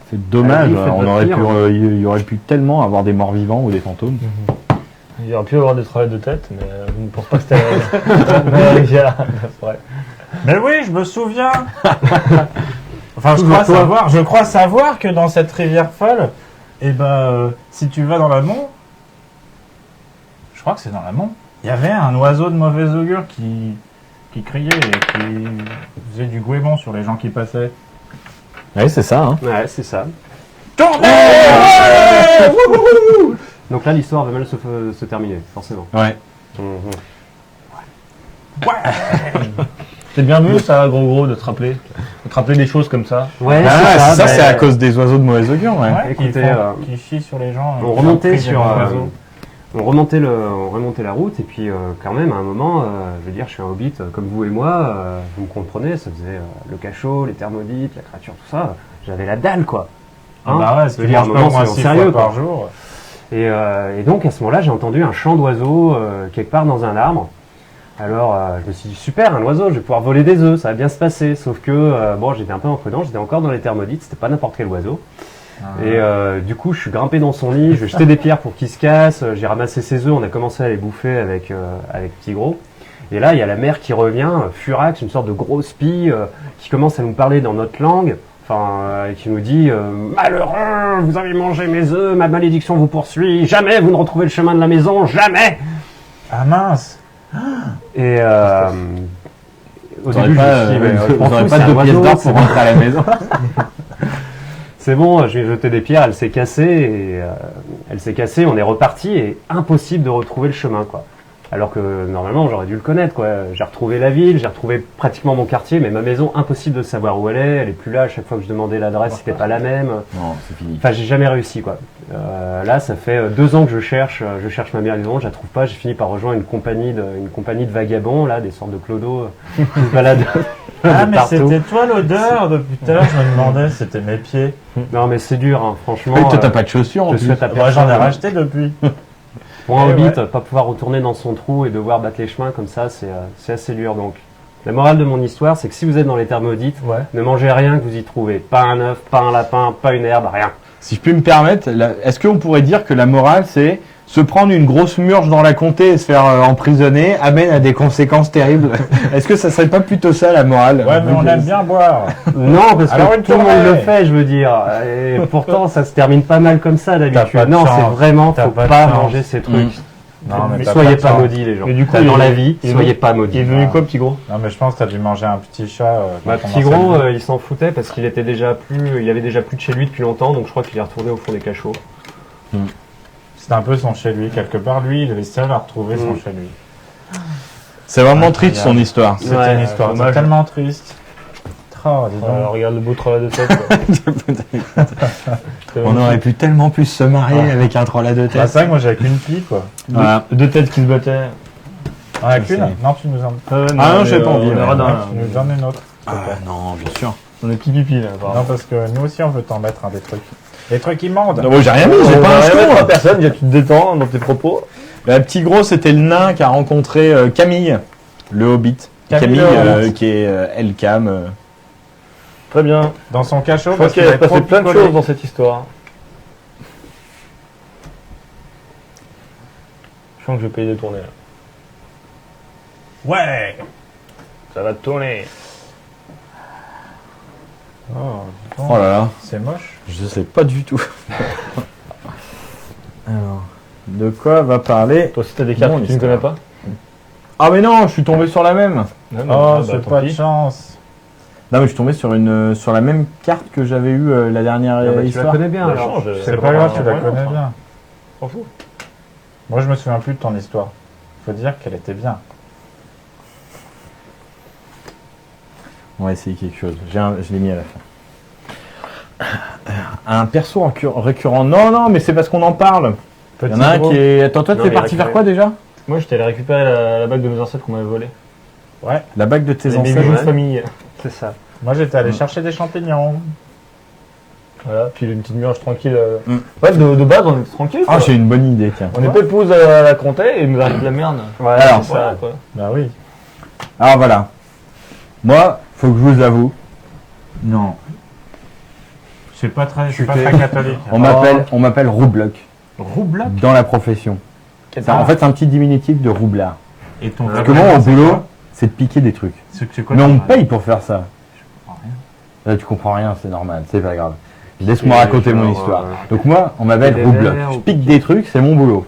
C'est dommage. Allez, faites On votre aurait pu, pire. il y aurait pu tellement avoir des morts vivants ou des fantômes. Il aurait pu avoir des travails de tête, mais je ne pense pas que c'était la rivière. C'est vrai. Mais oui, je me souviens. Enfin, Toujours toi. je crois savoir que dans cette rivière folle, si tu vas dans l'amont, je crois que c'est dans l'amont, il y avait un oiseau de mauvais augure qui criait et qui faisait du gouémon sur les gens qui passaient. Oui, c'est ça. Hein. ouais, c'est ça. Tournez! Donc là, l'histoire va mal se terminer, forcément. Ouais. Mhm. C'est bien mieux ça, gros, de te rappeler des choses comme ça. Ouais, Ah, ça, mais- c'est à cause des oiseaux de mauvais augure. Ouais. Ouais, Écoutez, qui chient sur les gens. On remontait qui ont pris des sur, mauvais oiseaux. On remontait la route et puis quand même à un moment, je veux dire, je suis un hobbit comme vous et moi, vous me comprenez, ça faisait le cachot, les thermodites, la créature, tout ça, j'avais la dalle quoi. Bah ouais, ce Je veux qui dire, à un mange pas moment, au moins soyons 6 sérieux, fois par quoi. jour. Et donc à ce moment-là, j'ai entendu un chant d'oiseau quelque part dans un arbre. Alors je me suis dit super, un oiseau, je vais pouvoir voler des œufs, ça va bien se passer. Sauf que bon, j'étais un peu imprudent, j'étais encore dans les thermodites, c'était pas n'importe quel oiseau. Et du coup, je suis grimpé dans son lit, je vais jeter des pierres pour qu'il se casse. J'ai ramassé ses œufs, on a commencé à les bouffer avec Petit Gros. Et là, il y a la mère qui revient, furax, une sorte de grosse pie, qui commence à nous parler dans notre langue. Enfin, qui nous dit malheureux, vous avez mangé mes œufs, ma malédiction vous poursuit, jamais vous ne retrouvez le chemin de la maison, jamais. Ah mince. Et au Vous n'aurez début, pas, je me suis dit, mais, je m'en vous aurez fous, pas c'est un 2 pièces oiseau, d'or c'est pour rentrer à la maison. C'est bon, je lui ai jeté des pierres, elle s'est cassée et on est reparti et impossible de retrouver le chemin quoi. Alors que normalement j'aurais dû le connaître quoi. J'ai retrouvé la ville, j'ai retrouvé pratiquement mon quartier, mais ma maison impossible de savoir où elle est plus là. À chaque fois que je demandais l'adresse, c'était pas la même. Non, c'est fini. Enfin, j'ai jamais réussi quoi. Là, ça fait 2 ans que je cherche ma maison, je la trouve pas. J'ai fini par rejoindre une compagnie de vagabonds là, des sortes de clodos qui se baladent. Ah mais partout. c'était toi l'odeur depuis tout à l'heure, je me demandais, c'était mes pieds. Non mais c'est dur, hein, franchement. Oui, toi, t'as pas de chaussures en je plus. souhaite à Moi j'en ai personne. racheté depuis. Pour un Eh hobbit, ouais. pas pouvoir retourner dans son trou et devoir battre les chemins comme ça, c'est assez dur. Donc, la morale de mon histoire, c'est que si vous êtes dans les thermodites, Ouais. ne mangez rien que vous y trouvez. Pas un œuf, pas un lapin, pas une herbe, rien. Si je puis me permettre, est-ce qu'on pourrait dire que la morale, c'est se prendre une grosse murge dans la comté et se faire emprisonner amène à des conséquences terribles? Est-ce que ça serait pas plutôt ça la morale? Ouais mais on aime bien boire. Non, parce Alors, que une tout le monde tournée. le fait, je veux dire. Et pourtant, ça se termine pas mal comme ça T'as d'habitude. pas de Non, chance. c'est vraiment, T'as faut pas de pas chance. manger ces trucs. Non mais t'as Soyez de pas chance. maudits les gens. Et du coup, Dans il la est- vie, il est soyez venu- pas Il est maudits. devenu quoi, petit gros? Non mais je pense que t'as dû manger un petit chat. Bah, quand on Petit commençait Gros, à le- il s'en foutait parce qu'il était déjà plus, il avait déjà plus de chez lui depuis longtemps, donc je crois qu'il est retourné au fond des cachots. C'était un peu son chez lui quelque part. Lui, il est seul à retrouver son chez lui. C'est vraiment triste son Incroyable. histoire. C'était Ouais, une histoire dommage. tellement triste. Oh, dis donc. Regarde le beau troll à 2 têtes. On aurait pu tellement plus se marier Ouais. avec un troll à 2 Bah, têtes. c'est vrai que moi j'avais qu'une pie quoi. Voilà. 2 têtes qui se battaient. Ah, Je qu'une sais. Non, tu nous en Ah non, j'ai pas envie, On ouais. ira dans Ouais, tu nous donnes une autre. Ah non, bien sûr. on est pipi là. Non, parce que nous aussi on veut t'en mettre des trucs. Des trucs immondes. Non, moi, j'ai rien mis, j'ai pas un jeton. Personne, tu te détends dans tes propos. Le petit gros, c'était le nain qui a rencontré Camille, le hobbit. Camille, Qui est Elcam. Très bien. Dans son cachot, Je crois parce qu'il qu'il a avait trop passé plein de picolé. choses dans cette histoire. Je sens que je vais payer des tournées là. Ouais. Ça va tourner. Oh, dis donc, Oh là là, c'est moche. je sais pas du tout. Alors, de quoi va parler? Toi aussi t'as des cartes Mon que tu ne histoire. connais pas? Ah mais non, je suis tombé sur la même. Non, Oh, bah, c'est tant pas de pis. chance. Non mais je suis tombé sur la même carte que j'avais eue la dernière Ah bah, tu la histoire. connais bien Bah, alors. change, C'est pas grave, tu la rien, connais enfin. bien. S'en fout. Moi, je me souviens plus de ton histoire. Faut dire qu'elle était bien. On va essayer quelque chose. Je l'ai mis à la fin. Un perso récurrent. Non, mais c'est parce qu'on en parle. Il y en a un qui est. Attends, toi, Non, t'es mais parti faire quoi déjà? Moi j'étais allé récupérer la bague de mes ancêtres qu'on m'avait volée. Ouais. La bague de tes Mes ancêtres. bijoux de famille. C'est ça. Moi, j'étais allé chercher des champignons. Voilà, puis une petite murge tranquille. Mm. Ouais, de base on est tranquille. Ah, quoi. j'ai une bonne idée, tiens. On est pépouze à la comté et il nous arrive de la merde. Voilà, Alors, c'est Voilà ça. quoi. Bah oui. Alors voilà. Moi, faut que je vous avoue. Non. Je suis pas très Chuté. catholique. On m'appelle Roubloc Roublard. dans la profession. En fait, c'est un petit diminutif de roublard. Et ton Parce que moi, au boulot, c'est de piquer des trucs. C'est quoi Mais on me ton- paye pour faire ça. comprends rien. Là, tu comprends rien, c'est normal, c'est pas grave. Laisse-moi raconter mon genre, histoire. Donc moi, on m'appelle des Roubloc. verres Je ou pique des trucs, c'est mon boulot.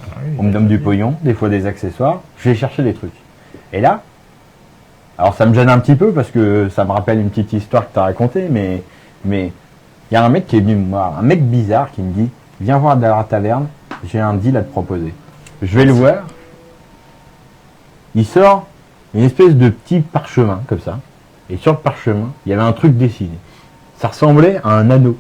Ah oui, On me donne du pognon, des fois des accessoires, je vais chercher des trucs. Et là, alors ça me gêne un petit peu parce que ça me rappelle une petite histoire que tu as racontée, mais il y a un mec qui est venu me voir, un mec bizarre qui me dit viens voir dans la taverne, j'ai un deal à te proposer. Je vais le voir, il sort une espèce de petit parchemin comme ça, et sur le parchemin, il y avait un truc dessiné. Ça ressemblait à un anneau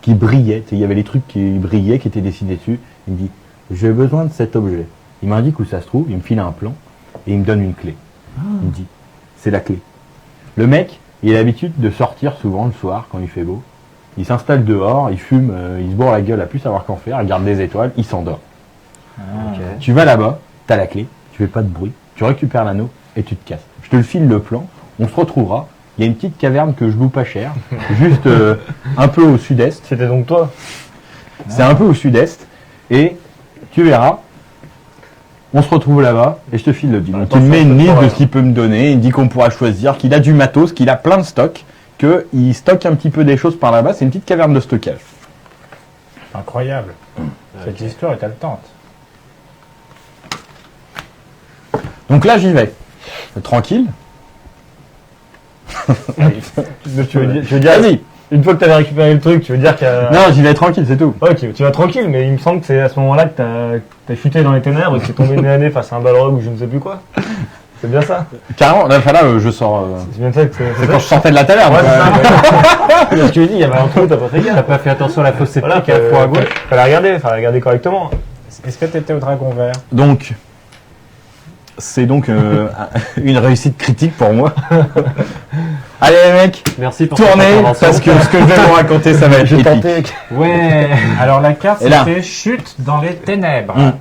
qui brillait, tu sais, il y avait les trucs qui brillaient, qui étaient dessinés dessus. Il me dit j'ai besoin de cet objet. Il m'indique où ça se trouve, il me file un plan et il me donne une clé. Il me dit, c'est la clé. Le mec, il a l'habitude de sortir souvent le soir quand il fait beau. Il s'installe dehors, il fume, il se bourre la gueule à plus savoir qu'en faire, il regarde les étoiles, il s'endort. Ok. Tu vas là-bas, t'as la clé, tu fais pas de bruit, tu récupères l'anneau et tu te casses. Je te le file le plan, on se retrouvera. Il y a une petite caverne que je loue pas cher, juste un peu au sud-est. C'était donc toi. C'est un peu au sud-est. Et tu verras, on se retrouve là-bas et je te file le deal. Donc il me met une liste de ce qu'il peut me donner, il me dit qu'on pourra choisir, qu'il a du matos, qu'il a plein de stocks, qu'il stocke un petit peu des choses par là-bas. C'est une petite caverne de stockage. Incroyable. Cette histoire est haletante. Donc là j'y vais. Tranquille. Tu veux dire, Vas-y. une fois que tu avais récupéré le truc, tu veux dire que. Non, j'y vais tranquille, c'est tout. Ok, tu vas tranquille, mais il me semble que c'est à ce moment-là que t'as chuté dans les ténèbres et que t'es tombé nez à nez face à un balrog ou je ne sais plus quoi. C'est bien ça. Carrément, là, je sors. C'est bien ça que C'est quand je sortais de la taverne. Ouais, quoi. c'est ça. Parce que tu lui dis, il y avait un trou, t'as pas fait T'as gaffe. pas fait attention à la fosse Voilà, sceptique à la fois à gauche. fallait regarder correctement. Est-ce que tu étais au dragon vert? Donc, c'est donc une réussite critique pour moi. Allez les mecs, Merci pour cette tournez, intervention. parce que ce que je vais vous raconter, ça va être J'ai épique. tenté. Ouais. Alors la carte Et là. c'était chute dans les ténèbres. Mm.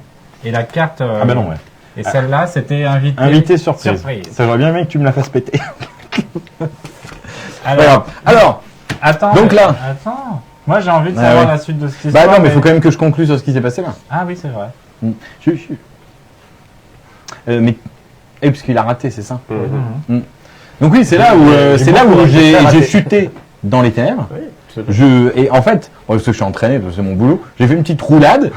Et la carte. Ah bah non, ouais. Et celle-là c'était invité. Invité surprise. Surprise. Ça j'aurais bien aimé que tu me la fasses péter. Alors, Alors, attends. donc là. Attends. Moi j'ai envie de Ah savoir ouais. la suite de cette bah histoire. non, mais il faut quand même que je conclue sur ce qui s'est passé là. Ah oui, c'est vrai. Mais, et parce qu'il a raté, c'est ça. Mhm. Donc oui, c'est là où, beaucoup j'ai raté. chuté dans les ténèbres. Oui. Et en fait, parce que je suis entraîné, parce que c'est mon boulot, j'ai fait une petite roulade.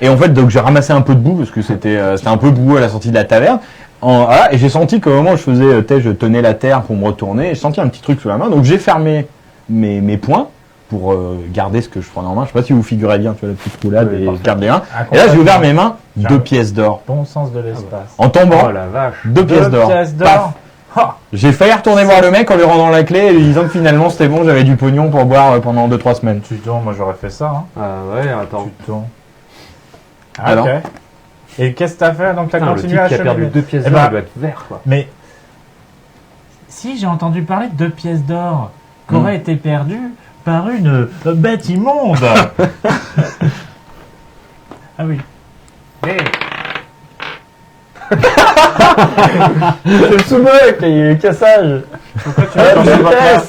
Et en fait, donc j'ai ramassé un peu de boue parce que c'était un peu boueux à la sortie de la taverne. Voilà, et j'ai senti qu'au moment où je faisais, je tenais la terre pour me retourner, j'ai senti un petit truc sous la main. Donc j'ai fermé mes poings pour garder ce que je prenais en main. Je sais pas si vous figurez bien, tu vois, la petite roulade Oui, et parfait. je garde les mains. Ah, Et là, j'ai ouvert mes mains, J'avoue. 2 pièces d'or. Bon sens de l'espace. En tombant, Oh la vache. 2 pièces d'or. pièces Paf. d'or. Ah, J'ai failli retourner voir le mec en lui rendant la clé et lui disant que finalement c'était bon, j'avais du pognon pour boire pendant 2-3 semaines. Tuton, moi j'aurais fait ça. Hein. Ah ouais, attends. Tuton. Alors Ok. Et qu'est-ce que t'as fait? Donc t'as Putain, le continué type à qui a perdu cheminer. 2 pièces Eh d'or, ben, il doit être vert quoi. Mais si j'ai entendu parler de 2 pièces d'or qui auraient été perdues par une bête immonde. Ah oui. Hey. C'est le sous-boc, il y a eu le cassage. Pourquoi tu veux changer votre mère?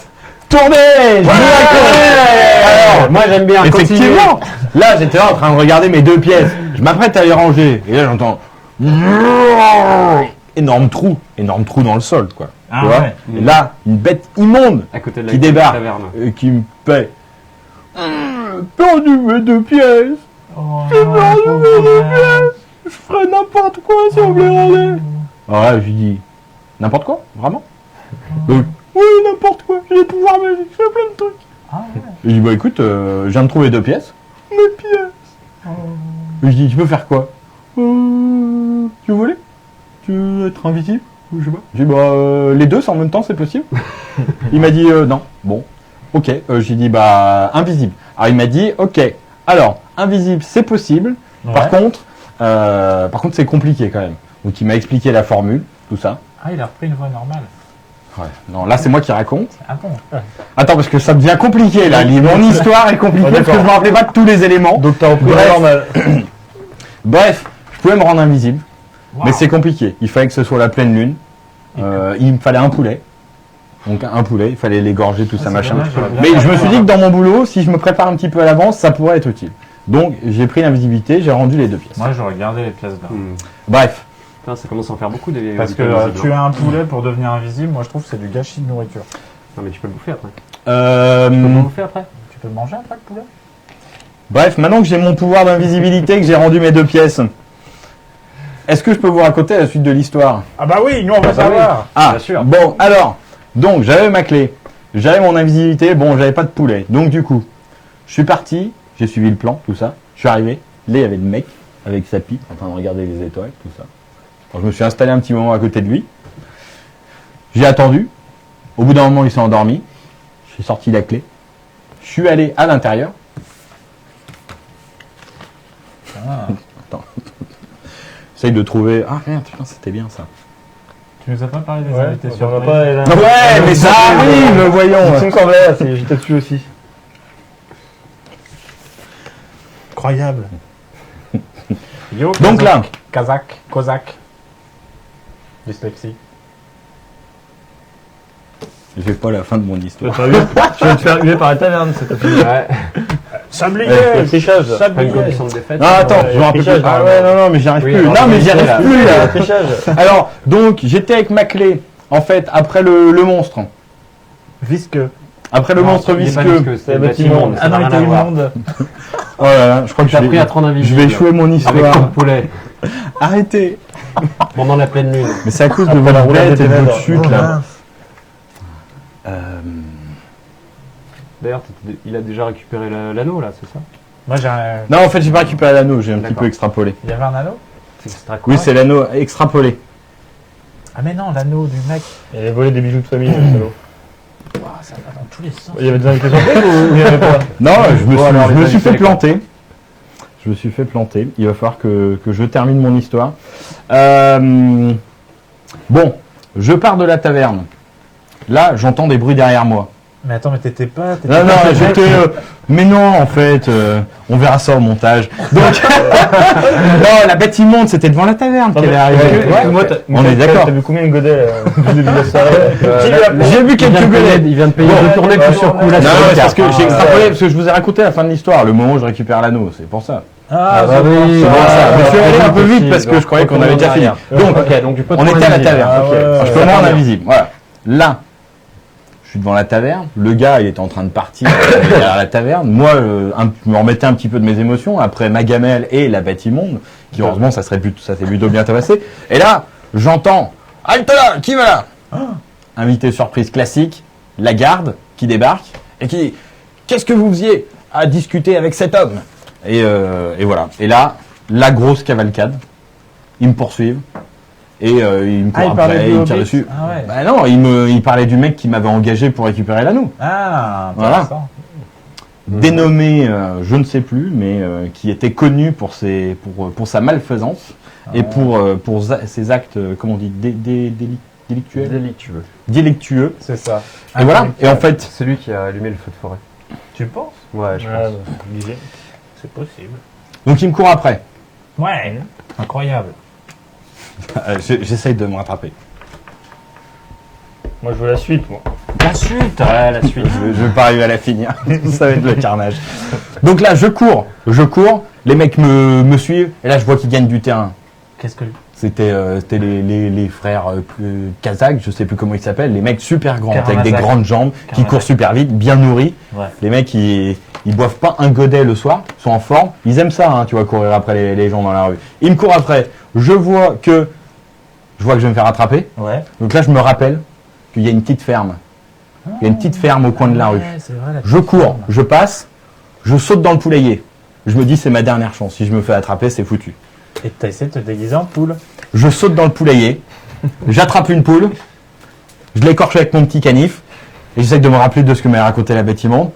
Tournez Je vous la connais Alors, Moi j'aime bien continuer. effectivement, là j'étais là en train de regarder mes 2 pièces. Je m'apprête à les ranger. Et là j'entends... Énorme trou dans le sol, quoi. Ah Tu vois ouais. Et là, une bête immonde À côté de la qui débarque taverne. et qui me paie. Perdu mes 2 pièces. Oh, non, pauvre mère. Je ferais n'importe quoi si on me les rendait. Alors là, je lui dis, n'importe quoi, vraiment Donc, oui, n'importe quoi, j'ai des pouvoirs magiques, je fais plein de trucs. Ah ouais. Et je dis, bah écoute, je viens de trouver 2 pièces. 2 pièces. Et je dis, tu peux faire quoi Tu veux voler Tu veux être invisible Ou je sais pas. Je dis, bah les deux, c'est en même temps, c'est possible. Il m'a dit, non. Bon, ok. J'ai dit, bah invisible. Alors il m'a dit, ok. Alors, invisible, c'est possible. Par contre, c'est compliqué quand même. Donc il m'a expliqué la formule, tout ça. Ah, il a repris une voix normale. Ouais. Non, là c'est moi qui raconte. Ah bon? Attends, parce que ça devient compliqué là. Mon histoire est compliquée parce que je me rappelais pas de tous les éléments. Donc t'as repris Bref. la normale. Bref, je pouvais me rendre invisible, Wow. mais c'est compliqué. Il fallait que ce soit la pleine lune. Il me fallait un poulet. Donc un poulet, il fallait l'égorger, tout ça, c'est machin. dommage, j'aurais bien Mais je me fait suis ça. dit que dans mon boulot, si je me prépare un petit peu à l'avance, ça pourrait être utile. Donc j'ai pris l'invisibilité, j'ai rendu les 2 pièces. Moi, j'aurais gardé les pièces d'or. Bref, Putain, ça commence à en faire beaucoup des. Parce que tuer un poulet pour devenir invisible, moi je trouve que c'est du gâchis de nourriture. Non mais tu peux le bouffer après. Tu peux le bouffer après. Tu peux le manger après le poulet? bref, maintenant que j'ai mon pouvoir d'invisibilité, que j'ai rendu mes 2 pièces, est-ce que je peux vous raconter la suite de l'histoire? Ah bah oui, nous on veut bah savoir. Ah, Bien sûr. bon, alors, donc j'avais ma clé, j'avais mon invisibilité, bon, j'avais pas de poulet. Donc du coup, je suis parti, j'ai suivi le plan, tout ça. Je suis arrivé, là il y avait le mec avec sa pipe en train de regarder les étoiles, tout ça. Alors, je me suis installé un petit moment à côté de lui. J'ai attendu. Au bout d'un moment, il s'est endormi. J'ai sorti la clé. Je suis allé à l'intérieur. Ah. Attends. J'essaye de trouver. Ah merde, putain, c'était bien ça. Tu nous as pas parlé des Ouais, invités on en a surprises pas. Elle a- Ouais, mais ça arrive, voyons. Tim Corbeil, j'étais dessus aussi. Incroyable. Yo, Donc là, Kozak. Dyslexie. j'ai pas la fin de mon Tu histoire. vas te faire huer par la taverne, c'est fini. Ouais. Sablier Le trichage. Pas une condition de défaite. Non, attends, Ouais, je me rappelle trichage, plus. Ah hein. ouais, non, mais j'y arrive Oui, plus. alors, Non, mais j'y là. arrive plus Le là. trichage. Alors, donc, j'étais avec ma clé, en fait, après le monstre. Visqueux. Après le monstre il est pas visqueux. visqueux, c'est le le bâtiment. bâtiment. Ah non, il était immonde. Oh là là, je crois que J'ai appris à te rendre je invisible. vais échouer mon Avec histoire. ton poulet. Arrêtez. Pendant la pleine lune. Mais c'est à cause de Après vos la roulade bêtes des et de ténèbres. votre chute là. D'ailleurs, il a déjà récupéré l'anneau là, c'est ça? Moi, j'ai un... Non, en fait, j'ai pas récupéré l'anneau, j'ai un petit D'accord. peu extrapolé. Il y avait un anneau? C'est extra Oui, c'est l'anneau extrapolé. Ah mais non, l'anneau du mec. Il avait volé des bijoux de famille, le salaud. Ouah, ça va dans tous les sens. Il y avait des invités surprises ou il y avait pas? Non, je me Bon, suis, alors, je les me suis invités, fait quoi. planter. Je me suis fait planter. Il va falloir que je termine mon histoire. Bon, je pars de la taverne. Là, j'entends des bruits derrière moi. Mais attends, mais t'étais pas... Non, non, j'étais... mais non, en fait, on verra ça au montage. Donc, non, la bête immonde, c'était devant la taverne qu'elle est arrivée. Moi, on est d'accord. T'as vu combien de godets au début de la soirée? J'ai vu quelques godets. Il vient de payer Bon. deux tournées coup sur coup là. Non, sur le mais c'est parce cap. que j'ai extrapolé, parce que je vous ai raconté la fin de l'histoire, le moment où je récupère l'anneau, c'est pour ça. Ah, bah oui, C'est pour ça. Je suis allé un peu vite parce que je croyais qu'on avait déjà fini. Donc, Donc du pot on était à la taverne. Ah ouais. Je peux me rendre invisible. Voilà. Là, je suis devant la taverne. Le gars, il était en train de partir derrière la taverne. Moi, je me remettais un petit peu de mes émotions après ma gamelle et la bête immonde, qui heureusement, ça s'est plutôt bien tabassé. Et là, j'entends « Halte là, qui va là ?» Invité surprise classique, la garde qui débarque et qui dit « Qu'est-ce que vous faisiez à discuter avec cet homme ?» et voilà. Et là, la grosse cavalcade. Ils me poursuivent. Et il me Ah, il court parlait après, du il me tire Hobbit. dessus. Ah ouais. Bah non, il parlait du mec qui m'avait engagé pour récupérer l'anneau. Ah, Voilà. intéressant. Dénommé, je ne sais plus, mais qui était connu pour sa malfaisance et pour ses actes, comment on dit, délictuels, Délictueux. délictueux. C'est ça. Et voilà. Et en fait, C'est lui qui a allumé le feu de forêt. Tu penses? Ouais, je Ouais, pense. obligé. C'est possible. donc il me court après. Ouais. Incroyable. J'essaye de me rattraper. Moi, je veux la suite, moi. La suite. Ouais, la suite. Je vais pas arriver à la finir. Ça va être le carnage. Donc là, je cours. Les mecs me suivent. Et là, je vois qu'ils gagnent du terrain. Qu'est-ce que... C'était les frères kazakhs, je sais plus comment ils s'appellent, les mecs super grands, avec des Karamazov. grandes jambes, qui Karamazov. courent super vite, bien nourris. Ouais. Les mecs, ils boivent pas un godet le soir, ils sont en forme. Ils aiment ça, hein, tu vois, courir après les gens dans la rue. Ils me courent après. Je vois que je vais me faire attraper. Ouais. Donc là, je me rappelle qu'il y a une petite ferme. Il y a une petite ferme au coin de la rue. Ouais, c'est vrai, la Je petite cours, ferme. je passe, je saute dans le poulailler. Je me dis, c'est ma dernière chance. Si je me fais attraper, c'est foutu. Et t'as essayé de te déguiser en poule. Je saute dans le poulailler, j'attrape une poule, je l'écorche avec mon petit canif, et j'essaie de me rappeler de ce que m'avait raconté la bête immonde.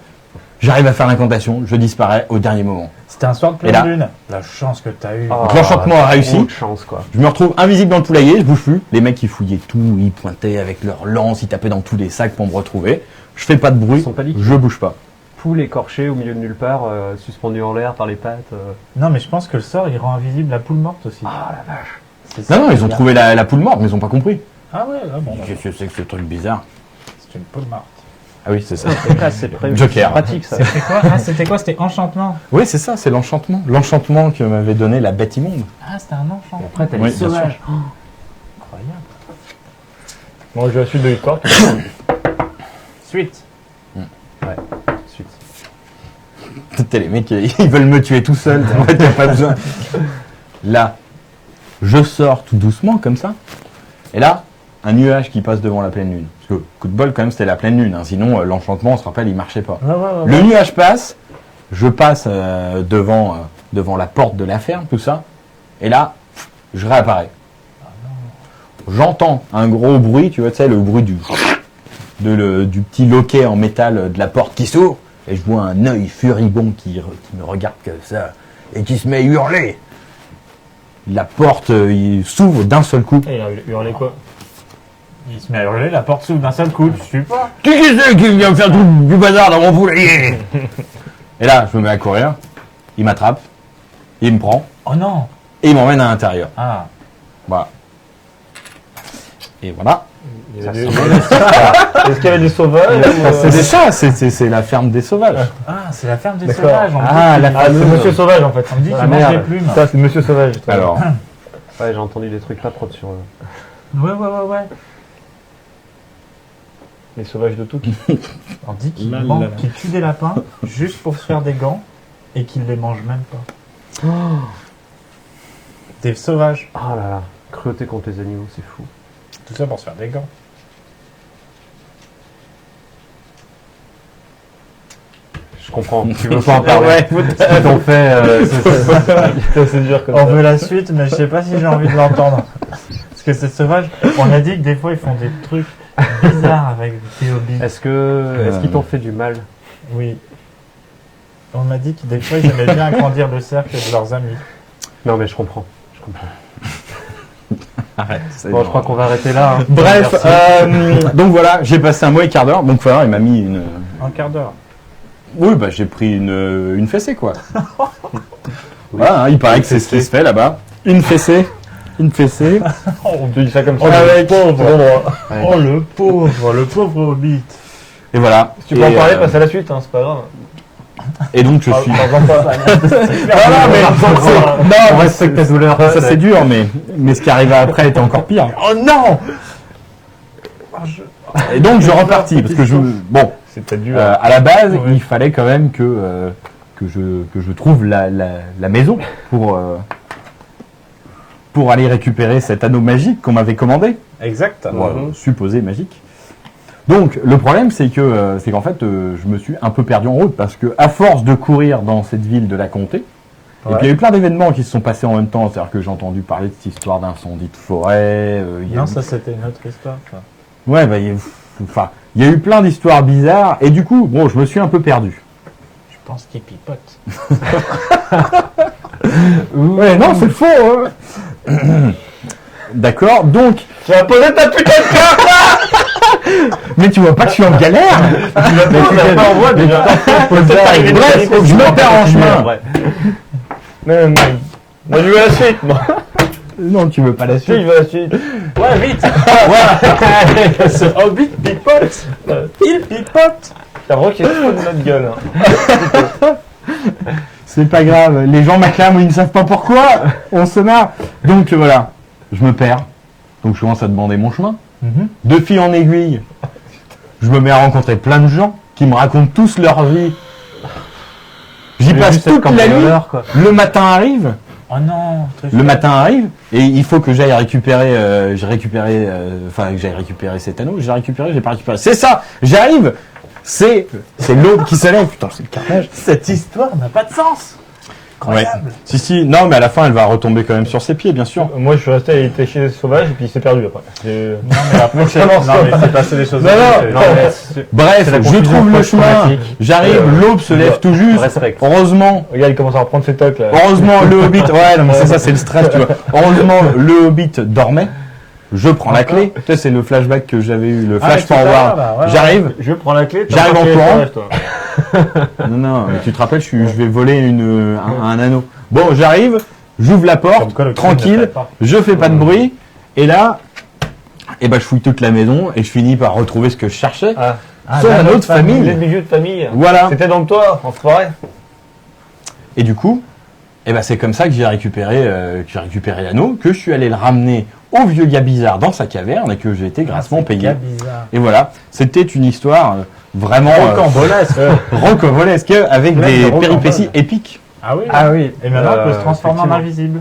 J'arrive à faire l'incantation, je disparais au dernier moment. C'était un soir de Et là- pleine lune. La chance que t'as eue. Donc l'enchantement a réussi. Trop de chance, quoi. Je me retrouve invisible dans le poulailler, je bouge plus. Les mecs ils fouillaient tout, ils pointaient avec leurs lances, ils tapaient dans tous les sacs pour me retrouver. Je fais pas de bruit, Ils sont pas liquides. je bouge pas. Poule écorchée au milieu de nulle part, suspendue en l'air par les pattes. Non, mais je pense que le sort, il rend invisible la poule morte aussi. Ah la vache. C'est ça, Non, non, ils ont bien. trouvé la poule morte, mais ils ont pas compris. Ah ouais, ah bon. Qu'est-ce que c'est que ce truc bizarre? C'est une poule morte. Ah oui, c'est ça. C'est pratique ça. C'était quoi? Ah, c'était quoi? C'était enchantement. Oui, c'est ça, c'est l'enchantement. L'enchantement que m'avait donné la bête immonde. Ah, c'était un enchantement. Après, t'as Oui, les bien sûr. sauvages. Incroyable. Moi, je veux la suite de l'histoire. Suite. Suite. Putain, les mecs, ils veulent me tuer tout seul. En fait, y a pas besoin. Là, je sors tout doucement comme ça. Et là, un nuage qui passe devant la pleine lune. Parce que, coup de bol, quand même, c'était la pleine lune. Hein. Sinon, l'enchantement, on se rappelle, il marchait pas. Ouais, ouais, ouais. Le nuage passe. Je passe devant la porte de la ferme, tout ça. Et là, je réapparais. J'entends un gros bruit, tu vois, tu sais, le bruit du petit loquet en métal de la porte qui s'ouvre. Et je vois un œil furibond qui me regarde comme ça et qui se met à hurler. la porte il s'ouvre d'un seul coup. Et il a hurlé quoi? Il se met à hurler, la porte s'ouvre d'un seul coup, tu suis pas. Qui c'est qui vient me faire du bazar dans mon poulailler? Et là, je me mets à courir, il m'attrape, il me prend, Oh non. et il m'emmène à l'intérieur. Ah. Voilà. Et voilà. Est-ce qu'il y avait des sauvages C'est ça, c'est la ferme des sauvages. Ah, c'est la ferme des D'accord. sauvages. On me dit Ah, qu'il- la Ah, c'est Monsieur Sauvage en fait. On me dit Ah, qu'il mange merde. des plumes. Ça, c'est Monsieur Sauvage. Alors, Ouais, j'ai entendu des trucs pas trop sur eux. Ouais. Les sauvages de tout. On dit qu'il Là, mange- là, là. qu'il tue des lapins juste pour se faire des gants et qu'il les mange même pas. Des sauvages. Oh là là, cruauté contre les animaux, c'est fou. Tout ça pour se faire des gants. Je comprends, tu veux pas en parler. Ouais, Ce qu'ils t'ont fait, C'est dur comme On ça. veut la suite, mais je sais pas si j'ai envie de l'entendre. Parce que c'est sauvage. On a dit que des fois ils font des trucs bizarres avec des hobbies. est-ce qu'ils t'ont fait du mal? Oui. On m'a dit que des fois ils aimaient bien agrandir le cercle de leurs amis. Non mais je comprends. arrête. Bon, je crois qu'on va arrêter là. hein. Bref, Merci. donc voilà, j'ai passé un mauvais quart d'heure. Donc voilà, il m'a mis une. Un quart d'heure. Oui, bah j'ai pris une fessée quoi. Voilà, hein, il paraît que c'est ce qui se fait là-bas. Une fessée. Une fessée. On te dit ça comme ça. Avec- Oh le pauvre hobbit. Et voilà. Si tu peux en Et, parler, passe à la suite, hein, c'est pas grave. Et donc je suis. Parle-en pas. Voilà, mais On non, respecte ta douleur. ça c'est dur, mais ce qui arrivait après était encore pire. Oh non. Et donc je repartis parce que bon, C'est peut-être dur. à la base, Ouais. il fallait quand même que je trouve la maison pour aller récupérer cet anneau magique qu'on m'avait commandé. Exact. Supposé magique. Donc le problème c'est qu'en fait je me suis un peu perdu en route parce que à force de courir dans cette ville de la comté, et puis il y a eu plein d'événements qui se sont passés en même temps, c'est-à-dire que j'ai entendu parler de cette histoire d'incendie de forêt. Il y a Non, eu- ça c'était une autre histoire. Ça. Ouais, bah, il y a eu plein d'histoires bizarres et du coup, bon, je me suis un peu perdu. Je pense qu'il pipote. Ouais, non, c'est faux. Hein. D'accord, donc. Tu vas poser ta putain de carte. Mais tu vois pas que je suis en galère. Mais tu pas en voix déjà. Bref, je me perds en chemin. Mais moi je veux la suite, moi. Non, tu veux pas la Si, suite. je veux la suite. Ouais, vite. Ce hobbit pipote. Il pipote. T'as vraiment qu'il se fout de notre gueule. Hein. C'est pas grave, les gens m'acclament, ils ne savent pas pourquoi. On se marre. Donc voilà, je me perds. Donc je commence à demander mon chemin. De fil en aiguille, je me mets à rencontrer plein de gens qui me racontent tous leur vie. J'y passe toute la nuit. Quoi. Le matin arrive. Oh non. Le matin arrive et il faut que j'aille récupérer, que j'aille récupérer cet anneau. J'ai récupéré, j'ai pas récupéré. C'est ça, j'arrive. C'est l'aube qui se lève. Putain, c'est le carnage. Cette histoire n'a pas de sens. Incroyable. Si, non, mais à la fin, elle va retomber quand même sur ses pieds, bien sûr. Moi je suis resté, il était chez les sauvages et puis il s'est perdu après. Non mais après c'est Non, c'est passé des choses. Non, non, Bref, C'est la je confusion trouve le chemin. post-traumatique. J'arrive, l'aube se lève tout juste. Respect. Heureusement, Regarde, il commence à reprendre ses tocs là. heureusement, le hobbit. Ouais, non, mais c'est ça, c'est le stress, tu vois. Heureusement, le hobbit dormait. Je prends la clé. Tu sais, c'est le flashback que j'avais eu, le flash tout à l'heure, forward. là, ouais, J'arrive. Je prends la clé, J'arrive en chez les courant. sauvages, toi. Non, mais tu te rappelles, je vais voler un anneau. Bon, j'arrive, j'ouvre la Comme porte, quoi, le crime ne tranquille, fait pas. je fais pas de bruit, et là, je fouille toute la maison, et je finis par retrouver ce que je cherchais. Ah, Son la anneau de autre famille. famille. les bijoux de famille. Voilà. C'était donc toi, en forêt. Et du coup, c'est comme ça que j'ai récupéré l'anneau, que je suis allé le ramener au vieux gars bizarre dans sa caverne, et que j'ai été grassement payé. Bizarre. Et voilà, c'était une histoire vraiment rocambolesque, avec Pleine de des rocambole. péripéties épiques. Ah oui. Ah oui. Et maintenant on peut se transformer en effectivement. invisible.